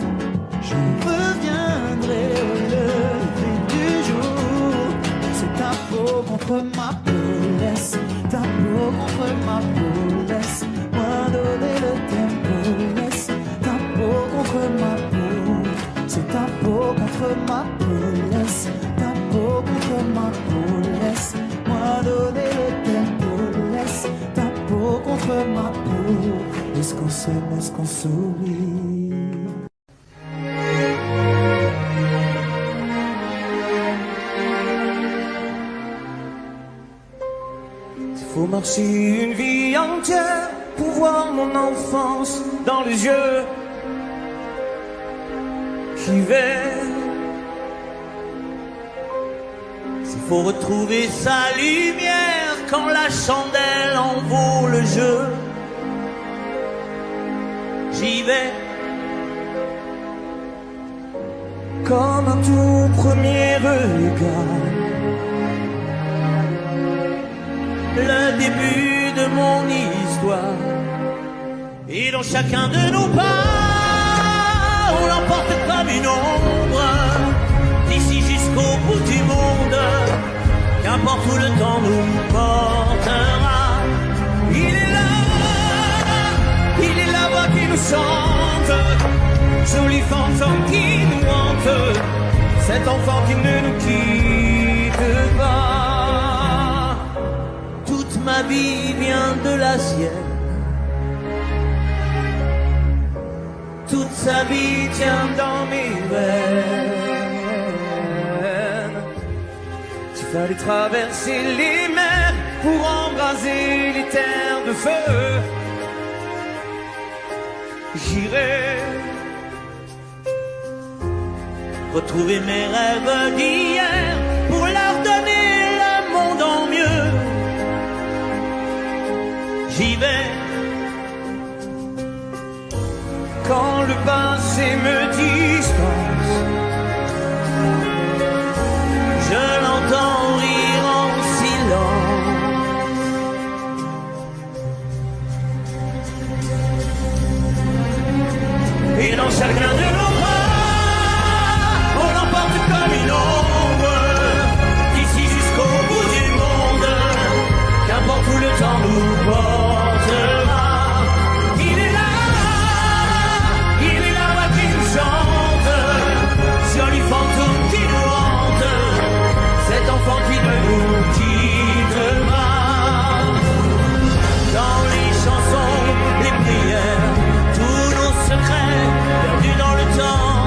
Je reviendrai au lever du jour. C'est ta peau contre ma peau, laisse ta peau contre ma peau, laisse-moi donner le tempo, laisse ta peau contre ma peau. C'est ta peau contre ma peau, laisse ta peau contre ma peau, laisse-moi donner le tempo, laisse ta peau contre ma peau. Est-ce qu'on s'aime, est-ce qu'on s'oublie? Faut marcher une vie entière pour voir mon enfance dans les yeux qui veillent. S'il faut retrouver sa lumière quand la chandelle en vaut le jeu, j'y vais. Comme un tout premier regard, le début de mon histoire, et dans chacun de nos pas, on l'emporte comme une ombre, d'ici jusqu'au bout du monde, qu'importe où le temps nous portera, il est chante, joli fantôme qui nous hante, cet enfant qui ne nous quitte pas. Toute ma vie vient de la sienne, toute sa vie tient dans mes veines. S'il fallait traverser les mers pour embraser les terres de feu, j'irai retrouver mes rêves d'hier pour leur donner le monde en mieux. J'y vais quand le passé me dispense, je l'entends rire en silence. Et dans chacun de nos bras, on l'emporte comme une ombre, d'ici jusqu'au bout du monde, qu'importe où le temps nous portera. Il est là, moi qui nous chante, joli fantôme qui nous hante, cet enfant qui ne nous quitte pas. Dans les chansons, les prières, tous nos secrets perdus dans le temps,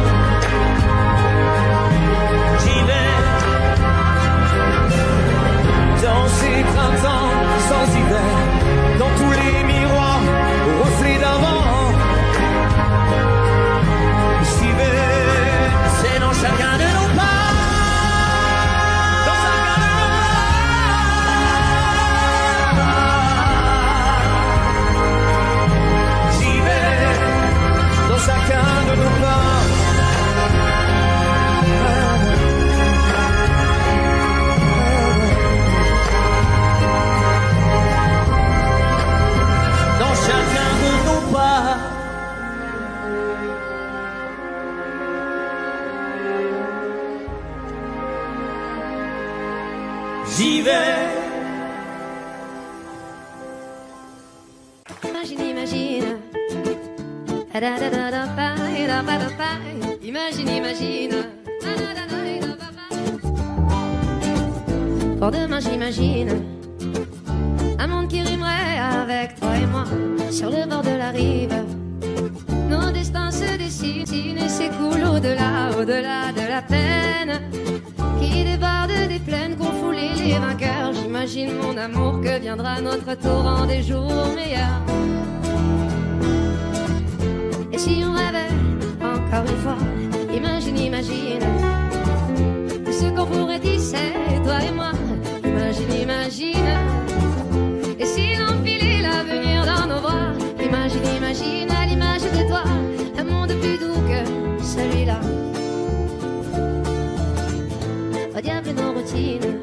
j'y vais dans ces printemps sans hiver, dans tous les miroirs aux reflets d'avant. J'y vais, c'est dans chacun de nos pas, dans chacun de nos pas. J'y vais, dans chacun de nos pas. Dans chacun de nos pas. J'y vais. Imagine, imagine. Imagine, imagine. Pour demain, j'imagine un monde qui rimerait avec toi et moi sur le bord de la rive. Nos destins se dessinent et s'écoulent au-delà, au-delà de la peine qui déborde des plaines qu'ont foulé les vainqueurs. J'imagine mon amour que viendra notre tour des jours meilleurs. Et si on rêvait encore une fois, imagine, imagine tout ce qu'on pourrait tisser, toi et moi. Imagine, imagine. Et si l'on filait l'avenir dans nos bras, imagine, imagine à l'image de toi, un monde plus doux que celui-là. Au diable nos routines,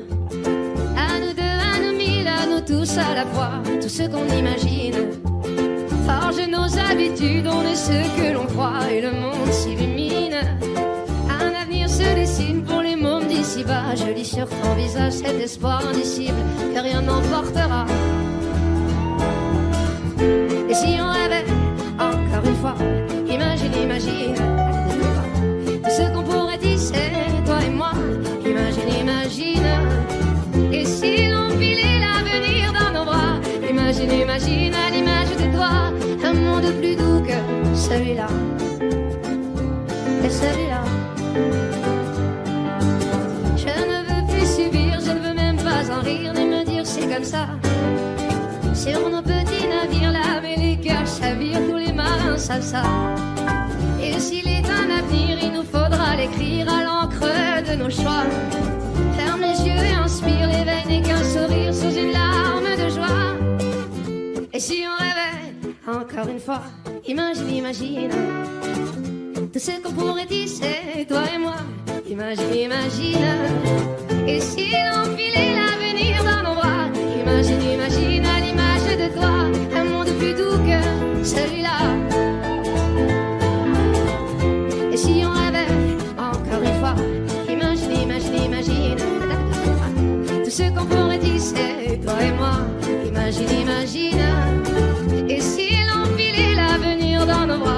à nous deux, à nous mille, à nous tous à la fois, tout ce qu'on imagine forge nos habitudes, on est ce que l'on croit et le monde s'illumine. Un avenir se dessine pour les mômes d'ici-bas. Je lis sur ton visage cet espoir indicible que rien n'emportera. Et si on rêvait encore une fois, imagine, imagine tout ce qu'on pourrait tisser, toi et moi. Imagine, imagine. Et si l'on filait l'avenir dans nos bras, imagine, imagine à l'image de toi, un monde plus doux que celui-là. Et celui-là. Je ne veux plus subir, je ne veux même pas en rire, ni me dire c'est comme ça. Sur nos petits navires là, mais les cœurs chavirent, tous les marins savent ça. Et s'il est un avenir, il nous faudra l'écrire à l'encre de nos choix. Ferme les yeux et inspire, l'éveil n'est qu'un sourire sous une larme de joie. Et si on rêvait encore une fois, imagine, imagine tout ce qu'on pourrait tisser, toi et moi. Imagine, imagine. Et si l'on filait l'avenir dans nos bras, imagine, imagine à l'image de toi, un monde plus doux que celui-là. Et si on rêvait encore une fois, imagine, imagine, imagine tout ce qu'on pourrait tisser, toi et moi. Imagine, imagine. Et si l'on filait l'avenir dans nos bras,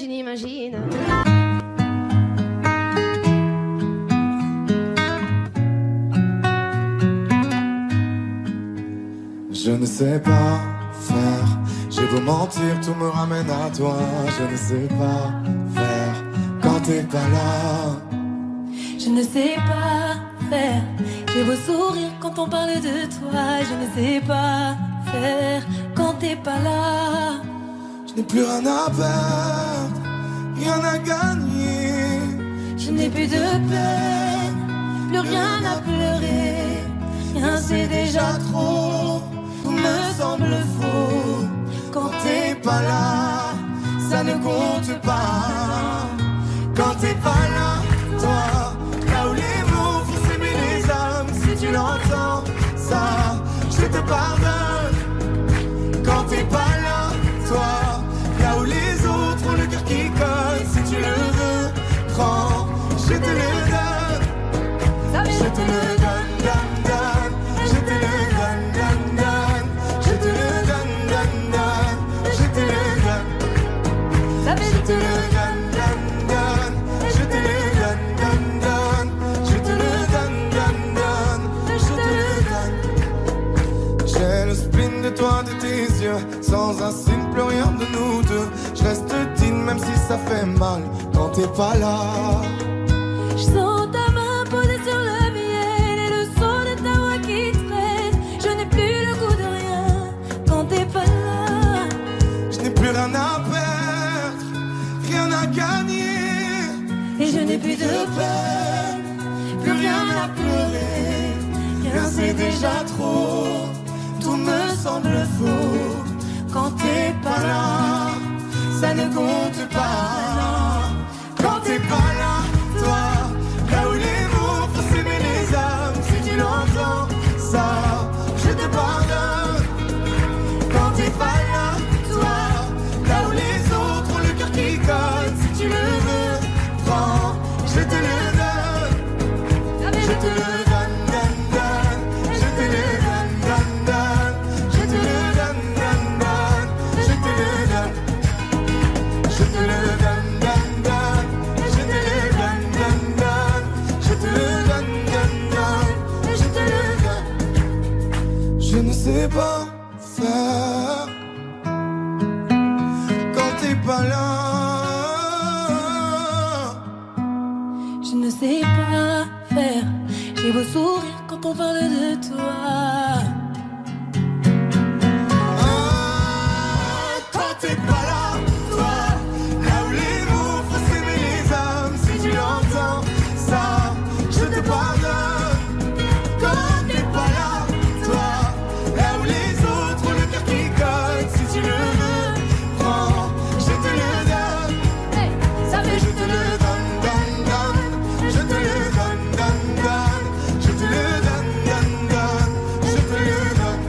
imagine. Je ne sais pas faire, j'ai beau mentir, tout me ramène à toi. Je ne sais pas faire quand t'es pas là. Je ne sais pas faire, j'ai beau sourire quand on parle de toi. Je ne sais pas faire quand t'es pas là. Je n'ai plus rien à perdre, rien à gagner. Je n'ai plus de peine, plus rien à pleurer. Rien c'est déjà trop, tout me semble faux. Quand t'es pas là, ça ne compte pas. Quand t'es pas là, toi, là où les mots font s'aimer les âmes. Si tu l'entends, ça, je te pardonne. Quand t'es pas là, toi, là où les autres ont le cœur qui colle. Si tu le veux, prends, je te le donne. Je te le donne, donne, donne. Je te le donne, donne, donne. Je te le donne, donne, donne. Je te le donne. Je te le donne, donne, donne. Je te le donne, donne, donne. Je te le donne, donne, donne. Je te le donne. J'ai le spleen de toi, de tes yeux. Sans un signe, plus rien de nous deux. Je reste digne même si ça fait mal. Quand t'es pas là. Je sens ta main posée sur le mien et le son de ta voix qui traîne. Je n'ai plus le goût de rien quand t'es pas là. Je n'ai plus rien à perdre, rien à gagner. Et je n'ai plus de peine, plus rien à pleurer. Rien c'est déjà trop, tout me semble faux. Quand t'es pas là, ça ne compte pas. Quand t'es pas là, toi, là où les mots font s'aimer les âmes. Si tu l'entends, ça, je te pardonne. Quand t'es pas là, toi, là où les autres ont le cœur qui colle. Si tu le veux, prends, je te le donne. Je te le donne, donne, donne. Je te le donne, donne, donne. Je te le donne, donne, donne. Je te le donne. Je te le donne, donne, donne. Je te le donne, donne, donne. Je te le donne, donne, donne. Je te le donne. Je ne sais pas faire quand t'es pas là. Je ne sais pas faire, j'ai beau sourire quand on parle de toi. Quand t'es pas là, toi, là où les mots font s'aimer les âmes. Si tu l'entends, ça, je te pardonne. Quand t'es pas là, toi, là où les autres ont le cœur qui colle. Si tu le veux, prends, je te le donne. Je te le donne, donne, donne. Je te le donne, donne, donne. Je te le donne, donne, donne. Je te le donne.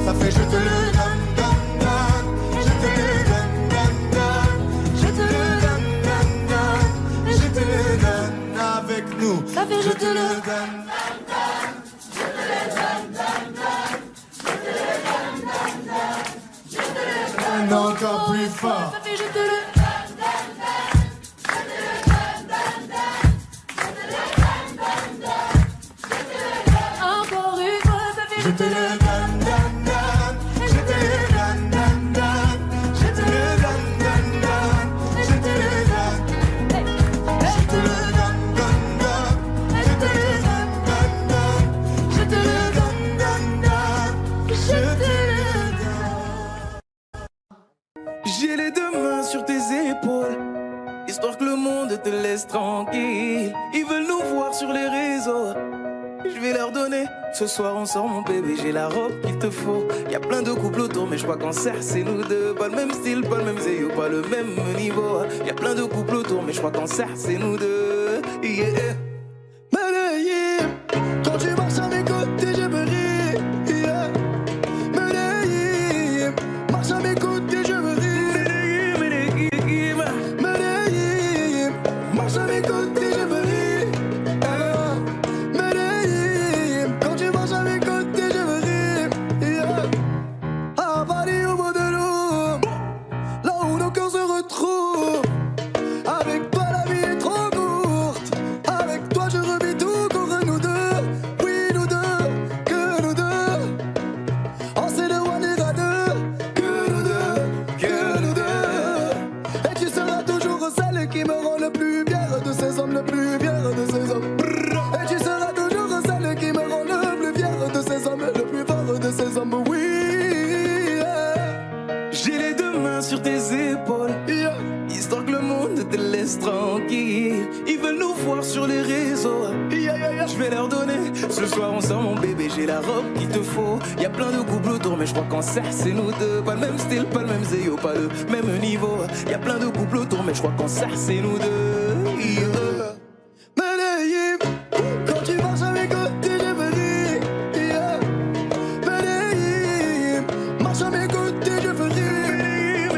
Ça fait je te le donne, donne, donne. Je te le donne, donne, donne. Je te le donne, donne, donne. Je te le donne avec nous. Ça fait je te le donne. Encore plus fort. Ça fait je te le encore une fois, ça fait Je te le donne, donne, donne. Je te le donne, donne, donne. Je te le donne, donne, donne. Je te le donne. Je te le donne, donne, donne. Je te le donne, donne, donne. Je te le donne, donne, donne. Je te le donne. J'ai les deux mains sur tes épaules, histoire que le monde te laisse tranquille. Ils veulent nous voir sur les réseaux, je vais leur donner. Ce soir on sort mon bébé, j'ai la robe qu'il te faut. Y'a plein de couples autour mais je crois qu'en serre c'est nous deux. Pas le même style, pas le même zéyo, pas le même niveau. Y'a plein de couples autour mais je crois qu'en serre c'est nous deux. Yeah. Medellín, quand tu marches à mes côtés je me ris. Yeah. Medellín, marche à mes côtés je me ris. Medellín, marche à mes côtés je me ris. Medellín, quand tu marches à mes côtés je me ris. Yeah. À Paris au bout de l'eau, là où nos cœurs se retrouvent. deux mains sur tes épaules, histoire que le monde te laisse tranquille. Ils veulent nous voir sur les réseaux, je vais leur donner. Ce soir on sort mon bébé, j'ai la robe qu'il te faut. Y'a plein de couples autour, mais je crois qu'en cercle c'est nous deux. Pas le même style, pas le même zéyo, pas le même niveau. Y'a plein de couples autour, mais je crois qu'en cercle c'est nous deux. Medellín, quand tu marches à mes côtés, je veux rire. Medellín, marche à mes côtés, je veux rire.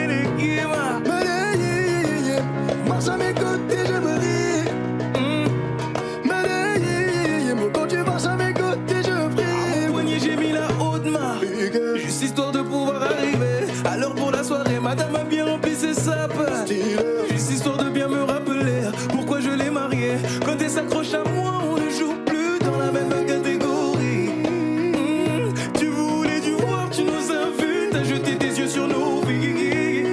Medellín, marche à mes côtés, je veux rire. Medellín, quand tu marches à mes côtés, je veux rire. Au poignet j'ai mis la haute main, juste histoire de pouvoir arriver. Alors pour la soirée, madame a bien rempli ses sapes. Juste histoire de bien me rappeler pourquoi je l'ai mariée. Quand elle s'accroche à moi, on ne joue plus dans la même catégorie. Tu voulais du voir, tu nous as vus, t'as jeté tes yeux sur nos vies.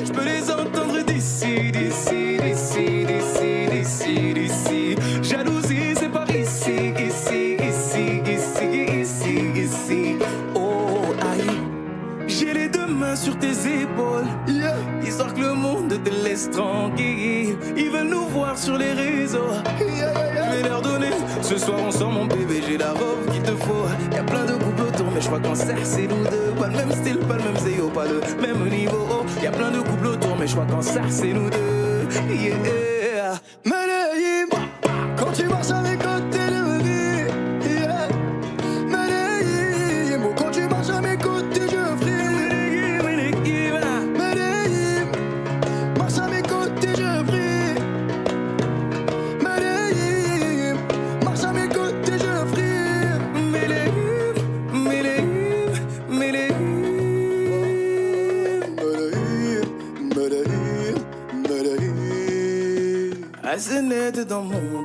Je peux les entendre d'ici, d'ici, d'ici, d'ici, d'ici, d'ici. Jalousie, c'est par ici, ici, ici, ici, ici, ici. Oh, aïe. J'ai les deux mains sur tes épaules, histoire que le monde te laisse tranquille. Ils veulent nous voir sur les réseaux, je vais leur donner. Ce soir on sort mon bébé, j'ai la robe qu'il te faut. Y'a plein de couples autour, mais je crois qu'en cercle c'est nous deux. Pas le même style, pas le même zéyo, pas le même niveau. Y'a plein de couples autour, mais je crois qu'en cercle c'est nous deux. Yeah. Medellín, quand tu marches à mes côtés, je veux rire. Medellín, quand tu marches à mes côtés, je veux rire. Medellín, marche à mes côtés, je veux rire. Medellín, marche à mes côtés, je veux rire. Medellín, Medellín, Medellín. Medellín, Medellín. Assez net dans mon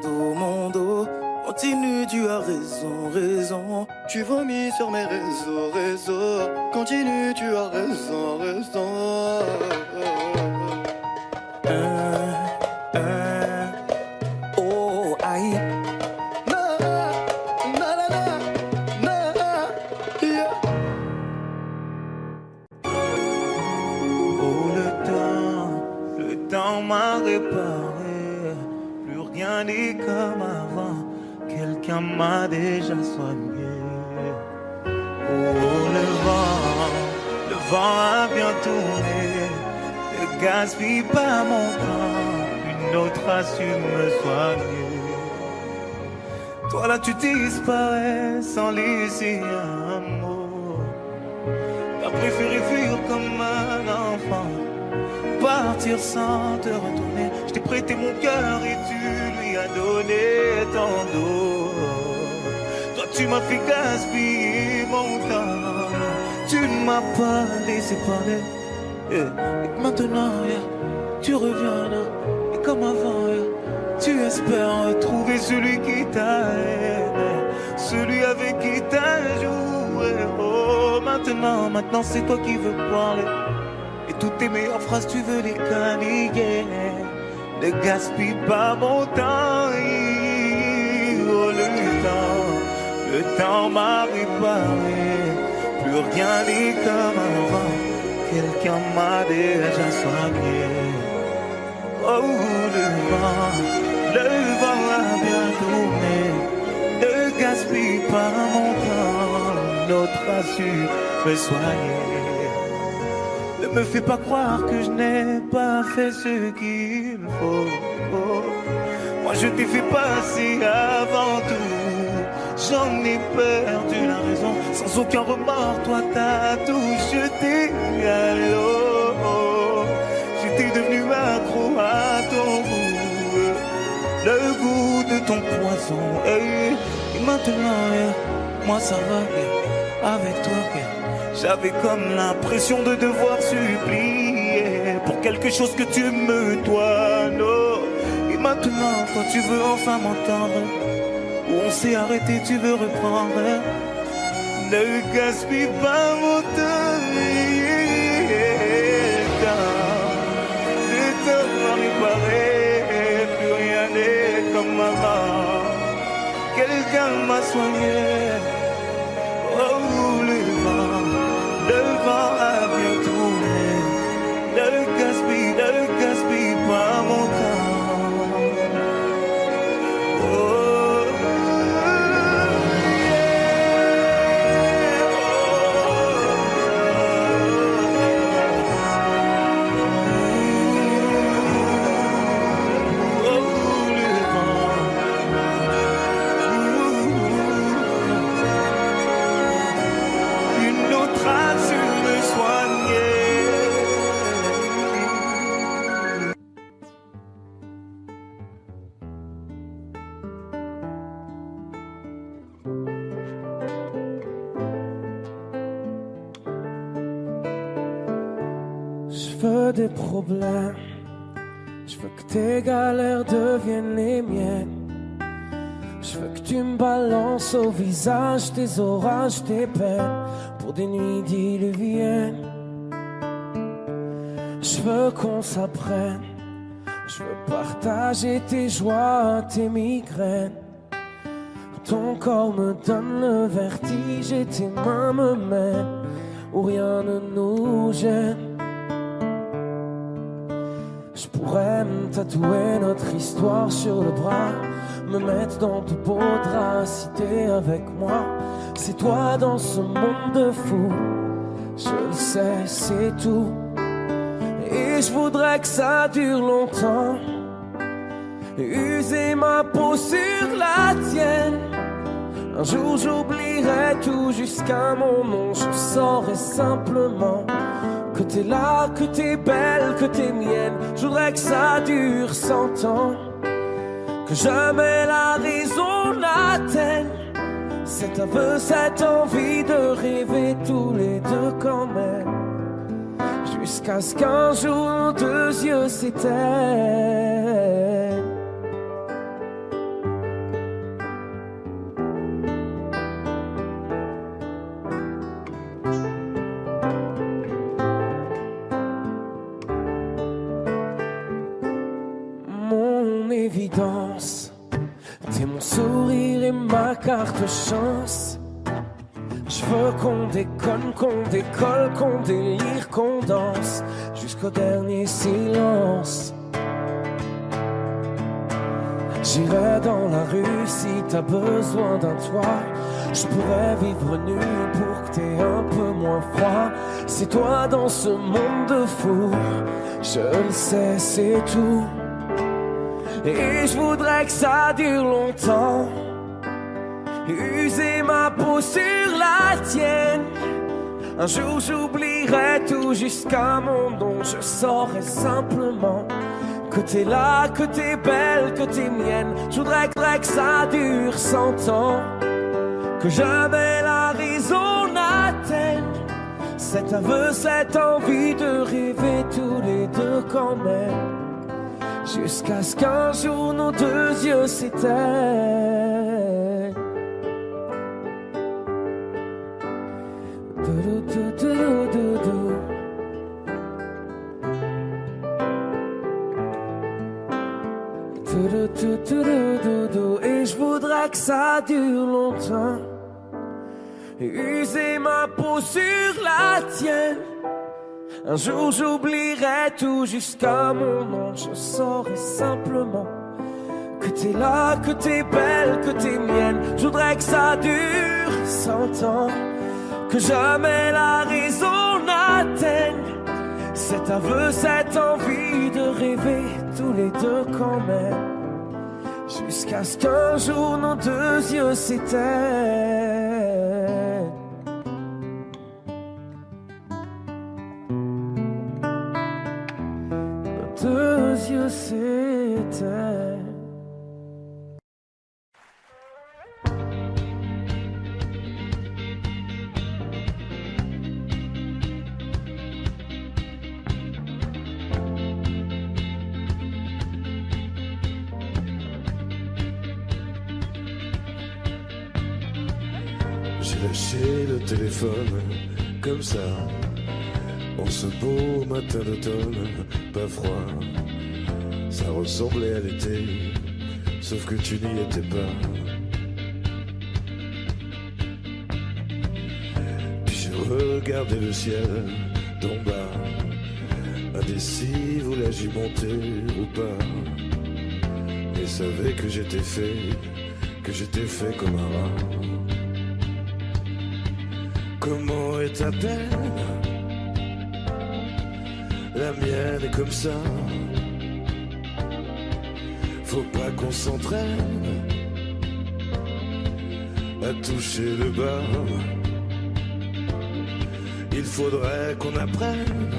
dos. Continue, tu as raison, raison. Tu vomis sur mes réseaux. Continue, tu as raison. Oh, aïe. Yeah. Oh, le temps m'a réparé. Plus rien n'est comme avant. Quelqu'un m'a déjà soigné. Oh, le vent a bien tourné. Ne gaspille pas mon temps. Une autre a su me soigner. Toi là tu disparais sans laisser un mot. T'as préféré fuir comme un enfant, partir sans te retourner. Je t'ai prêté mon cœur et tu lui as donné ton dos. Toi tu m'as fait gaspiller mon temps. Tu ne m'as pas laissé parler. Et maintenant tu reviens là. Et comme avant tu espères retrouver celui qui t'a aimé, celui avec qui t'as joué. Oh, maintenant c'est toi qui veux parler. Et toutes tes meilleures phrases tu veux les caniller. Ne gaspille pas mon temps. Oh, le temps m'a réparé. Plus rien n'est comme avant. Quelqu'un m'a déjà soigné. Oh, le vent a bien tourné. Ne gaspille pas mon temps. L'autre a su me soigner. Ne me fais pas croire que je n'ai pas fait ce qu'il faut. Moi je t'ai fait passer avant tout. J'en ai perdu la raison. Sans aucun remords, toi t'as tout jeté à l'eau. J'étais devenu accro à ton goût, le goût de ton poison. Et maintenant, moi ça va avec toi. J'avais comme l'impression de devoir supplier pour quelque chose que tu me dois. Non. Et maintenant, quand tu veux enfin m'entendre, où on s'est arrêté, tu veux reprendre. Ne gaspille pas mon temps. Le temps m'a réparé, plus rien n'est comme avant. Quelqu'un m'a soigné. Oh, le vent a bien tourné. des problèmes. Je veux que tes galères deviennent les miennes. Je veux que tu me balances au visage tes orages, tes peines, pour des nuits diluviennes. Je veux qu'on s'apprenne. Je veux partager tes joies, tes migraines. Ton corps me donne le vertige et tes mains me mènent où rien ne nous gêne. Je pourrais me tatouer notre histoire sur le bras, me mettre dans de beaux draps, si t'es avec moi. C'est toi dans ce monde de fou, je le sais, c'est tout. Et je voudrais que ça dure longtemps, user ma peau sur la tienne. Un jour j'oublierai tout jusqu'à mon nom. Je saurai simplement que t'es là, que t'es belle, que t'es mienne. Je voudrais que ça dure 100 ans, que jamais la raison n'atteigne cet aveu, cette envie de rêver tous les deux quand même. Jusqu'à ce qu'un jour nos deux yeux s'éteignent. Mon évidence, t'es mon sourire et ma carte chance. Je veux qu'on déconne, qu'on décolle, qu'on délire, qu'on danse jusqu'au dernier silence. J'irai dans la rue si t'as besoin d'un toit. Je pourrais vivre nu pour que t'aies un peu moins froid. C'est toi dans ce monde de fou, je le sais, c'est tout. Et je voudrais que ça dure longtemps, user ma peau sur la tienne. Un jour j'oublierai tout jusqu'à mon nom. Je saurai simplement que t'es là, que t'es belle, que t'es mienne. Je voudrais que ça dure 100 ans, que jamais la raison n'atteigne cet aveu, cette envie de rêver tous les deux quand même. Jusqu'à ce qu'un jour nos deux yeux s'éteignent. Et je voudrais que ça dure longtemps, user ma peau sur la tienne. Un jour j'oublierai tout jusqu'à mon nom. Je saurai simplement que t'es là, que t'es belle, que t'es mienne. Je voudrais que ça dure 100 ans, que jamais la raison n'atteigne cet aveu, cette envie de rêver tous les deux quand même. Jusqu'à ce qu'un jour nos deux yeux s'éteignent. Nos deux yeux s'éteignent. J'ai lâché le téléphone comme ça, en ce beau matin d'automne, pas froid. Ça ressemblait à l'été, sauf que tu n'y étais pas. Puis j'ai regardé le ciel d'en bas, indécis, voulais-je y monter ou pas. Et savais que j'étais fait comme un rat. Comment est ta peine? La mienne est comme ça. Faut pas qu'on s'entraîne à toucher le bas. Il faudrait qu'on apprenne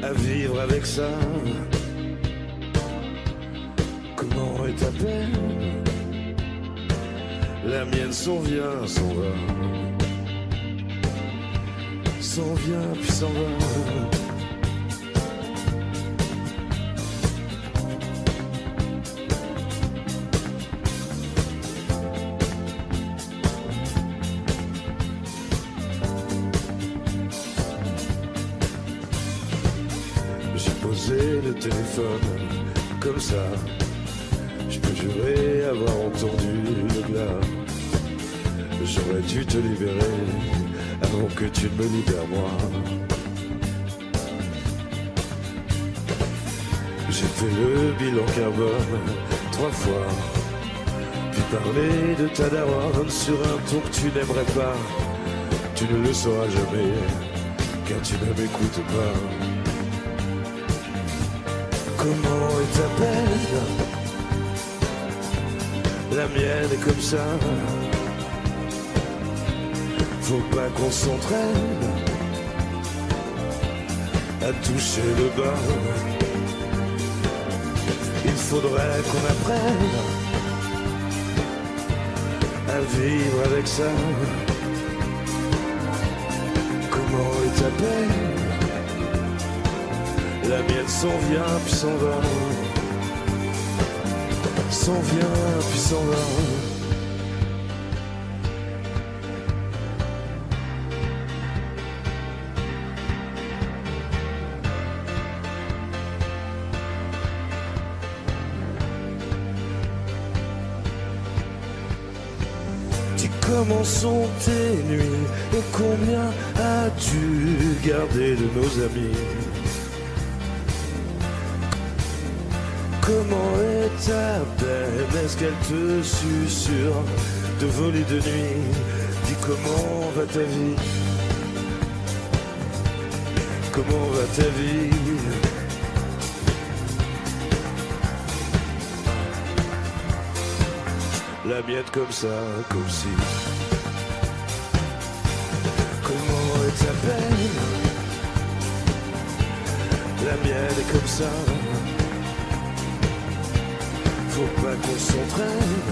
à vivre avec ça. Comment est ta peine? La mienne s'en vient, s'en va. s'en vient puis s'en va. J'ai posé le téléphone comme ça. Je peux jurer avoir entendu le glas. J'aurais dû te libérer avant que tu ne me libères moi. J'ai fait le bilan carbone 3 fois, puis parler de ta daronne sur un ton que tu n'aimerais pas. Tu ne le sauras jamais, car tu ne m'écoutes pas. Comment est ta peine? La mienne est comme ça. Faut pas qu'on s'entraîne à toucher le bas. Il faudrait qu'on apprenne à vivre avec ça. Comment est ta peine? La mienne s'en vient puis s'en va. S'en vient puis s'en va. Comment sont tes nuits et combien as-tu gardé de nos amis? Comment est ta peine? Est-ce qu'elle te susurre de voler de nuit? Dis comment va ta vie? Comment va ta vie? La mienne comme ça, comme si. Comment est ta peine? La mienne est comme ça. Faut pas qu'on s'entraîne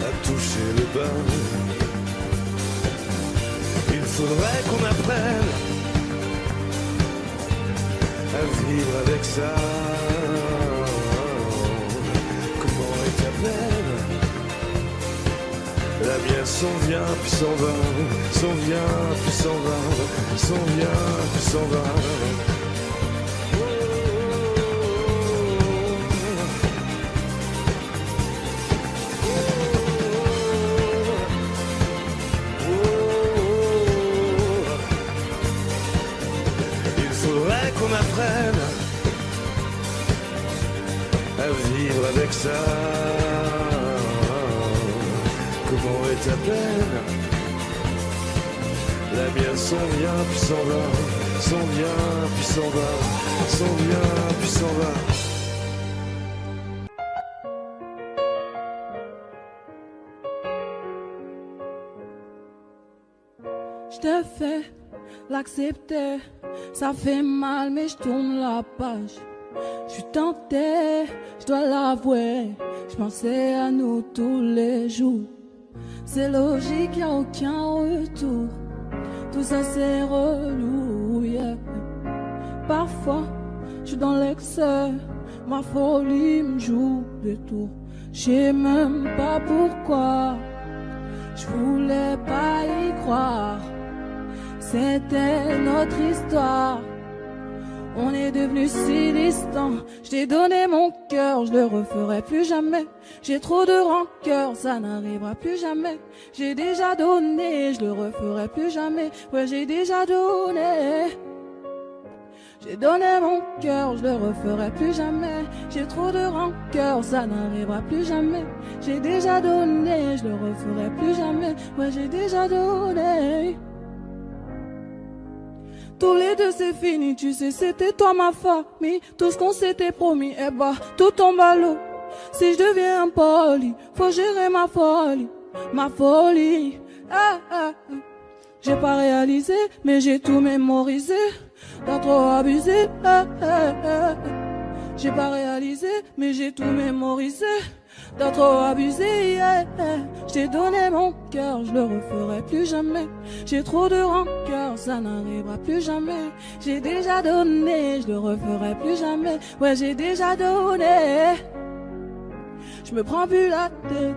à toucher le bas. Il faudrait qu'on apprenne à vivre avec ça. La mienne s'en vient puis s'en va, s'en vient puis s'en va, s'en vient puis s'en va. Il faudrait qu'on apprenne à vivre avec ça. Comment est ta peine? La mienne s'en vient puis s'en va, s'en vient puis s'en va, s'en vient puis s'en va. Je te fais l'accepter, ça fait mal mais je tourne la page. Je suis tentée, je dois l'avouer, je pensais à nous tous les jours. C'est logique, y'a aucun retour. Tout ça c'est relou, yeah. Parfois, je suis dans l'excès, ma folie me joue des tours. Je sais même pas pourquoi, je voulais pas y croire. C'était notre histoire. On est devenus si distants. Je t'ai donné mon cœur, je le referai plus jamais. J'ai trop de rancœur, ça n'arrivera plus jamais. J'ai déjà donné, je le referai plus jamais. Ouais, j'ai déjà donné. J'ai donné mon cœur, je le referai plus jamais. J'ai trop de rancœur, ça n'arrivera plus jamais. J'ai déjà donné, je le referai plus jamais. Ouais, j'ai déjà donné. Tous les deux c'est fini, tu sais c'était toi ma famille. Tout ce qu'on s'était promis, eh bah tout tombe à l'eau. Si je deviens impoli, faut gérer ma folie. Ma folie, ah, ah, ah. J'ai pas réalisé, mais j'ai tout mémorisé. T'as trop abusé, ah, ah, ah. J'ai pas réalisé, mais j'ai tout mémorisé. T'as trop abusé, yeah. Je t'ai donné mon cœur, je le referai plus jamais. J'ai trop de rancœur, ça n'arrivera plus jamais. J'ai déjà donné, je le referai plus jamais. Ouais, j'ai déjà donné. Je me prends plus la tête.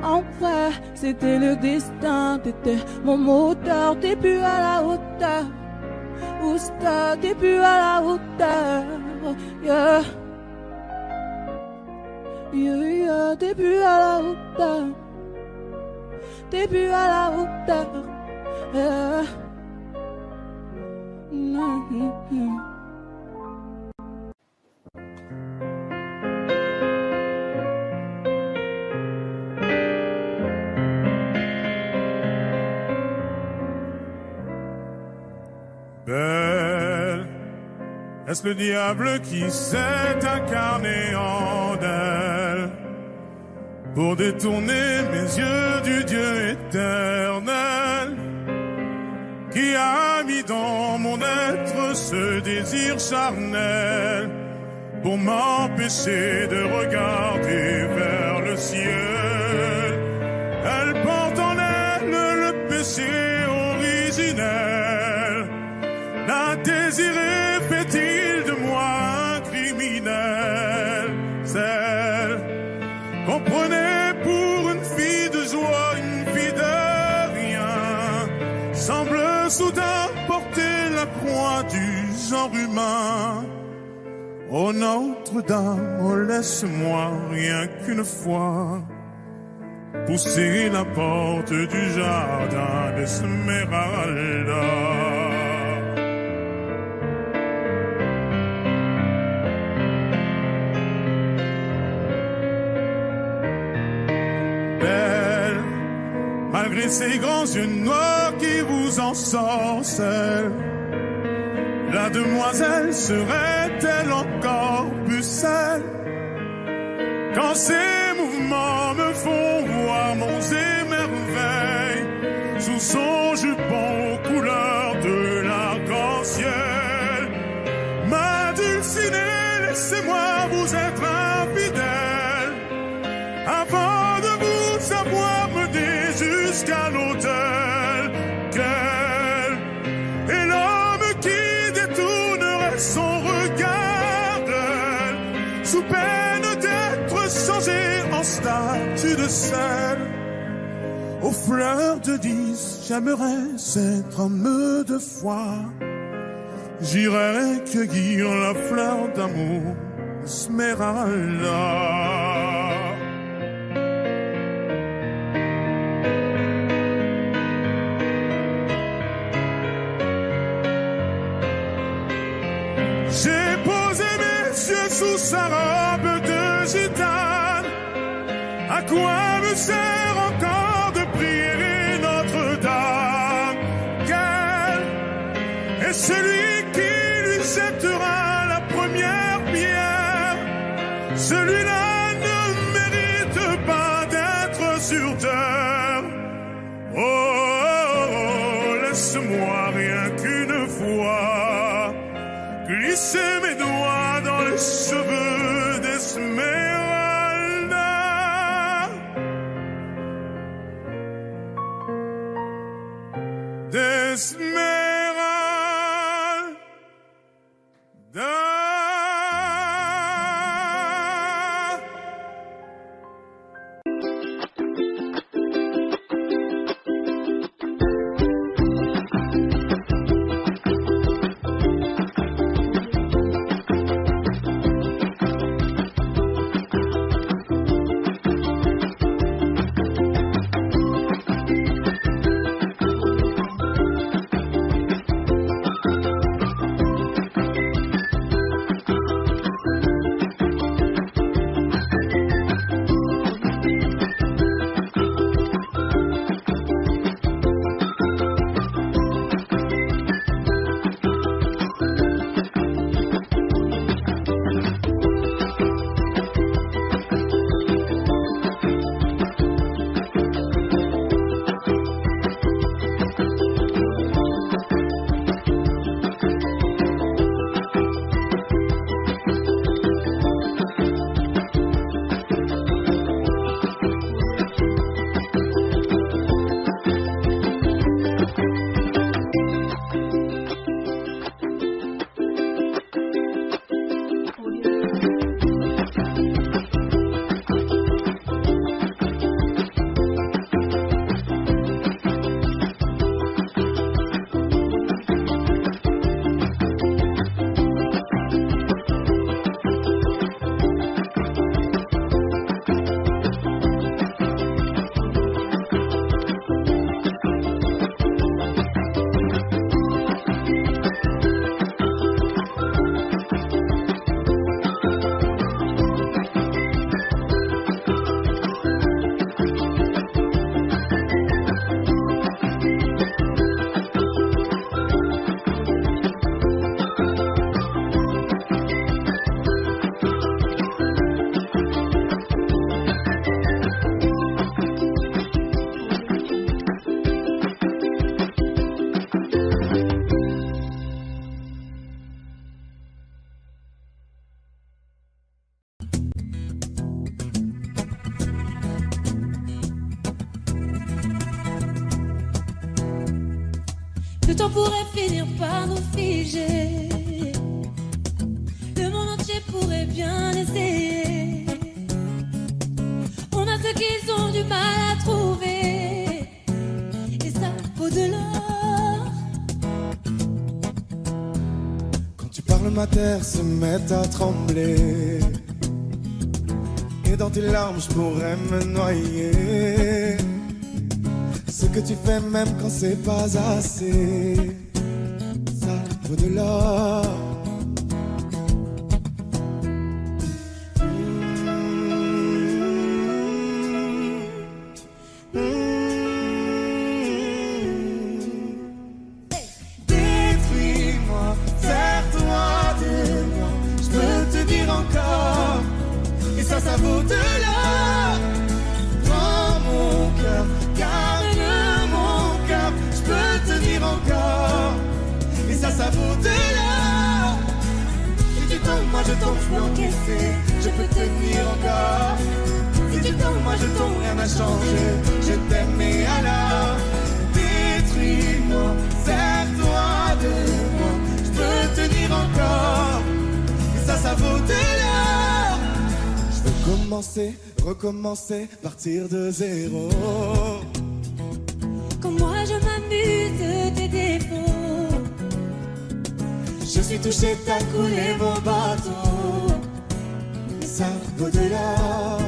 En vrai, c'était le destin. T'étais mon moteur, t'es plus à la hauteur. Ousta, t'es plus à la hauteur. Yeah. Yeah, yeah, t'es plus à la hauteur. T'es plus à la hauteur. Yeah. Mm-hmm. Belle, est-ce le diable qui s'est incarné en elle pour détourner mes yeux du Dieu éternel qui a mis dans mon être ce désir charnel pour m'empêcher de regarder vers le ciel. Elle porte en elle le péché originel. La désirée fait-il de moi un criminel? Celle qu'on prenait pour une fille de joie, une fille de rien, semble soudain porter la croix du genre humain. Oh Notre-Dame, oh laisse-moi rien qu'une fois pousser la porte du jardin d'Esmeralda. Malgré ces grands yeux noirs qui vous ensorcellent, la demoiselle serait-elle encore pucelle? Quand ses mouvements me font voir monts et merveilles, sous son jupon aux couleurs de l'arc-en-ciel. Ma dulcinée, laissez-moi vous être infidèle, avant de vous avoir mené jusqu'à l'autel. Quel est l'homme qui détournerait son regard d'elle, sous peine d'être changé en statue de sel? Aux fleurs de lys, j'aimerais cet homme de foi. J'irai cueillir la fleur d'amour, Esmeralda. J'ai posé mes yeux sous sa robe de gitane. À quoi me sert encore de prier Notre-Dame? Quel est celui qui lui jettera la première pierre? Celui-là ne mérite pas d'être sur terre. Oh, oh, oh, laisse-moi rien qu'une fois glisser mes doigts dans les cheveux d'Esmeralda. D'Esmeralda. temps pourrait finir par nous figer. Le monde entier pourrait bien essayer. On a ceux qui ont du mal à trouver, et ça vaut de l'or. Quand tu parles, ma terre se met à trembler, et dans tes larmes je pourrais me noyer. Ce que tu fais même quand c'est pas assez, ça vaut de l'or. Détruis-moi, sers-toi de moi, je peux te dire encore, et ça vaut de l'or. Prends mon cœur, garde mon cœur, je peux te dire encore, et ça vaut de l'or. Si tu tombes, moi je tombe, je peux encaisser, je peux tenir encore. Si tu tombes, moi je tombe, rien n'a changé, je t'aime et alors détruis-moi, sers-toi de moi, je peux tenir encore, et ça vaut de l'or. Je veux commencer, recommencer, partir de zéro. Quand moi je m'amuse de tes défauts, Je suis touché, t'as coulé mon bateau, et ça vaut de l'or.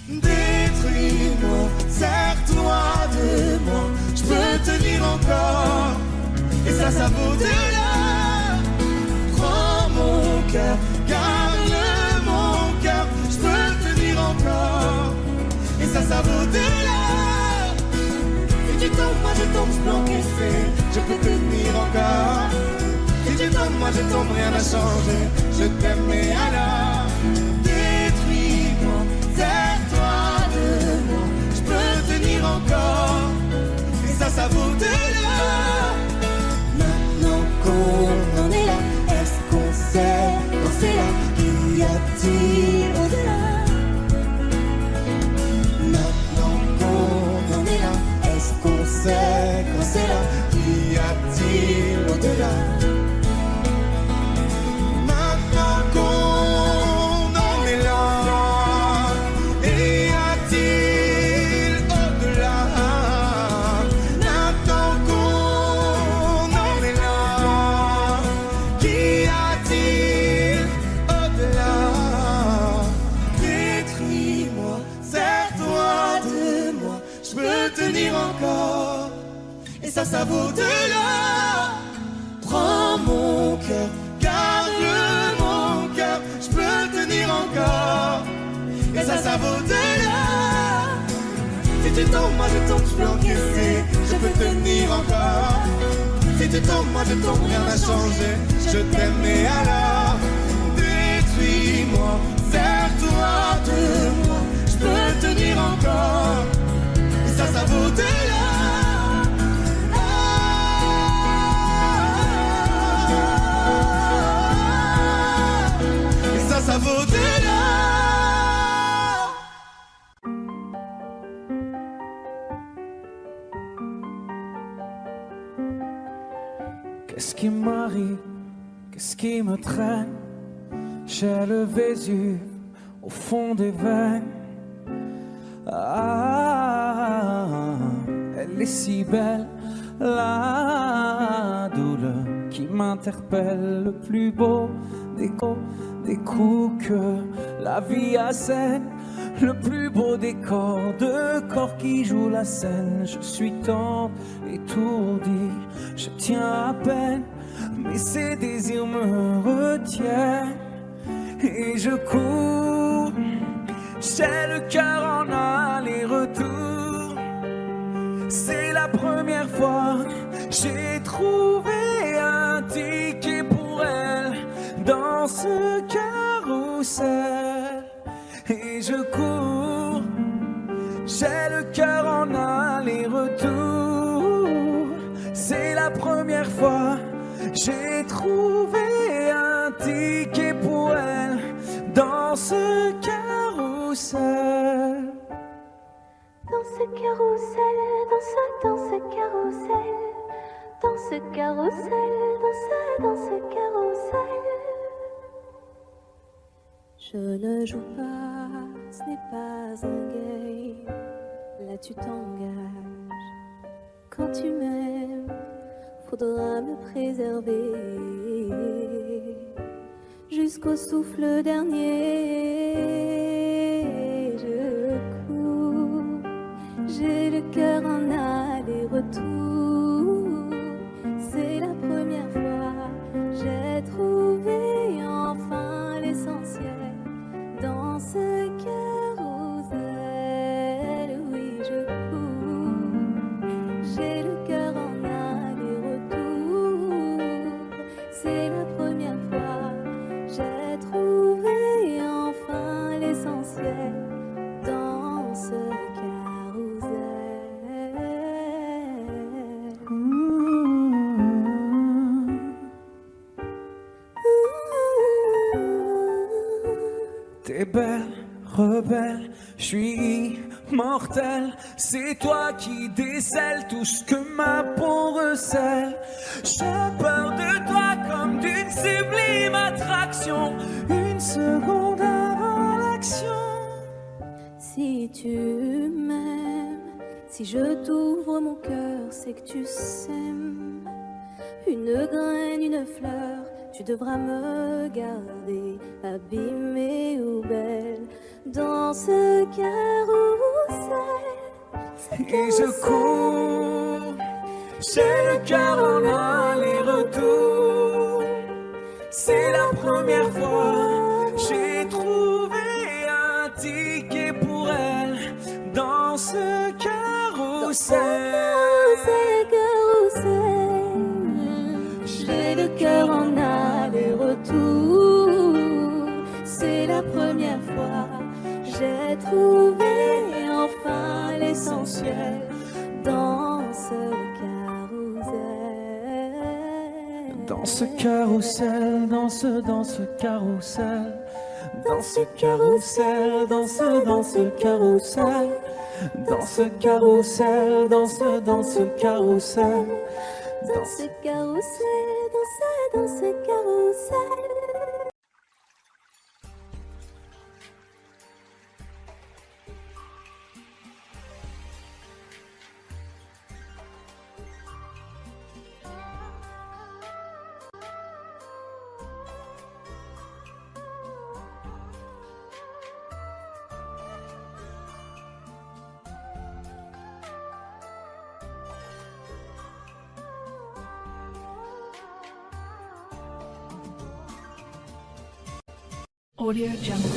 Détruis-moi, sers-toi de moi, je peux tenir encore, et ça vaut de l'or. Prends mon cœur, garde mon cœur, je peux tenir encore, et ça vaut de l'or. Si tu tombes, moi je tombe, je peux encaisser, je peux tenir encore. Si tu tombes, moi je tombe, rien n'a changé, je t'aime et alors détruis-moi, sers-toi de moi, je peux tenir encore, et ça vaut de l'or. Maintenant qu'on en est là, est-ce qu'on sait quand c'est là, qu'y a-t-il au-delà? Maintenant qu'on en est là, est-ce qu'on sait quand c'est là, qu'y a-t-il au-delà? Maintenant qu'on en est là, y a-t-il au-delà? Maintenant qu'on en est là, qu'y a-t-il au-delà? Détruis-moi, sers-toi de moi, je peux tenir encore, et ça vaut de l'or. Prends mon cœur, garde mon cœur, je peux tenir encore, et ça vaut de l'or. Si tu tombes, moi je tombe, je peux encaisser, je peux tenir encore. Si tu tombes, moi je tombe, rien n'a changé, je t'aime et alors détruis-moi, sers-toi de moi, je peux tenir encore, et ça vaut de l'or. Et ça vaut de l'or. Qu'est-ce qui m'arrive? Qu'est-ce qui me traîne? J'ai le Vésuve au fond des veines. Ah, elle est si belle, la douleur qui m'interpelle. Le plus beau des coups que la vie assène. Le plus beau des corps, de corps qui jouent la scène. Je suis tant étourdi, je tiens à peine, mais ces désirs me retiennent. Et je cours, j'ai le cœur en aller-retour. C'est la première fois que j'ai trouvé un ticket pour elle dans ce carrousel. Et je cours, j'ai le cœur en aller-retour. C'est la première fois J'ai trouvé un ticket pour elle dans ce carrousel. Dans ce carrousel, dans ce carrousel, dans ce carrousel, dans ce carrousel. Je ne joue pas, ce n'est pas un game. Là tu t'engages. Quand tu m'aimes, faudra me préserver jusqu'au souffle dernier. Je cours, j'ai le cœur en aller-retour. C'est la première fois, j'ai trouvé enfin l'essentiel dans ce carrousel. Oui, je cours, j'ai le cœur en aller-retour. C'est la première fois, j'ai trouvé enfin l'essentiel dans ce T'es belle, rebelle, je suis immortel. C'est toi qui décèles tout ce que ma peau recèle. J'ai peur de toi comme d'une sublime attraction. Une seconde avant l'action. Si tu m'aimes, si je t'ouvre mon cœur, c'est que tu sèmes une graine, une fleur. Tu devras me garder abîmée ou belle dans ce carrousel. Et je cours, j'ai le cœur en aller-retour. C'est la première fois, j'ai trouvé un ticket pour elle dans ce carrousel. J'ai le cœur en aller-retour. C'est la première fois, j'ai trouvé enfin l'essentiel dans ce carrousel. Dans ce carrousel, dans ce carrousel. Dans ce carrousel, dans ce carrousel. Dans ce carrousel, dans ce carrousel. Dans ce carrousel, dans ce carrousel. Audio Jungle.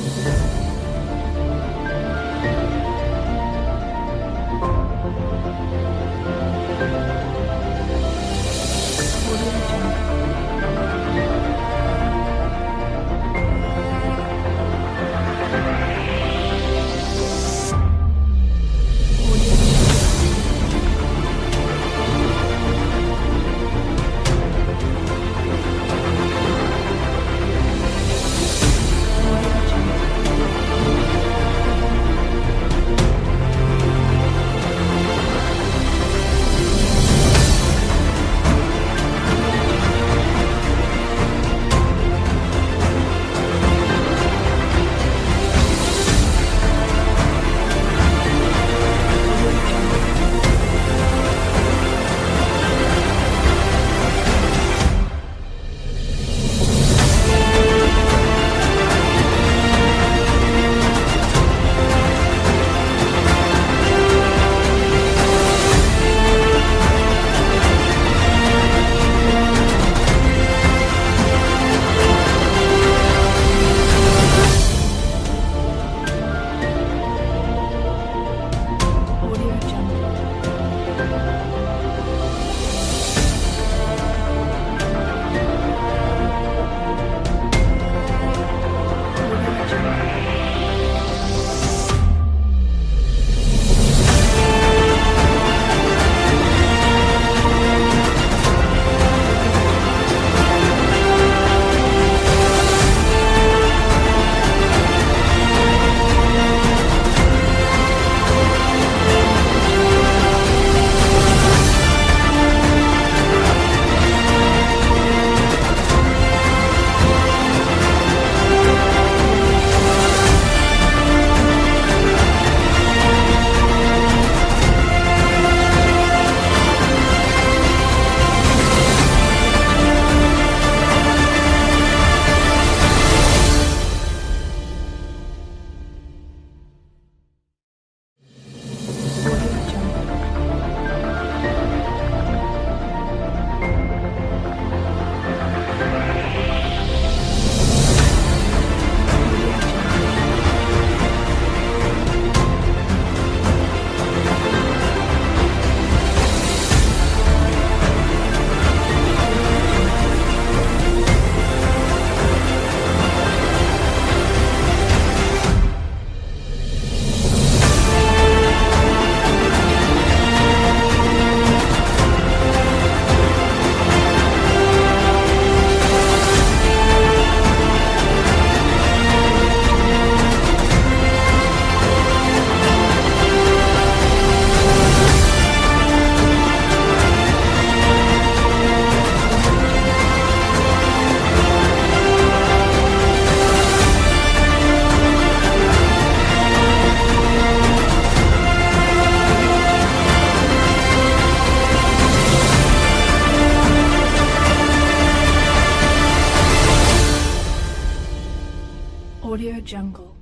Audio Jungle.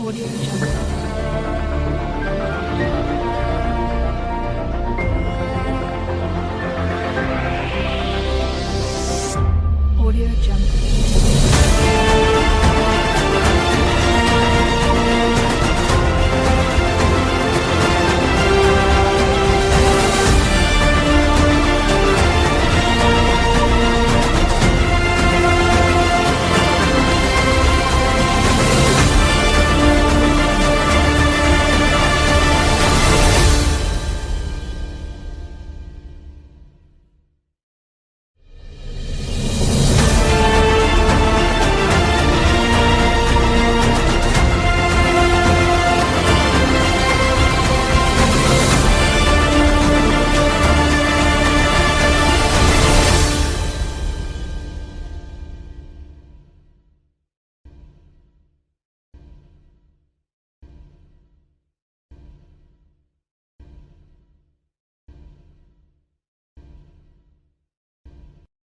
Audio Jungle.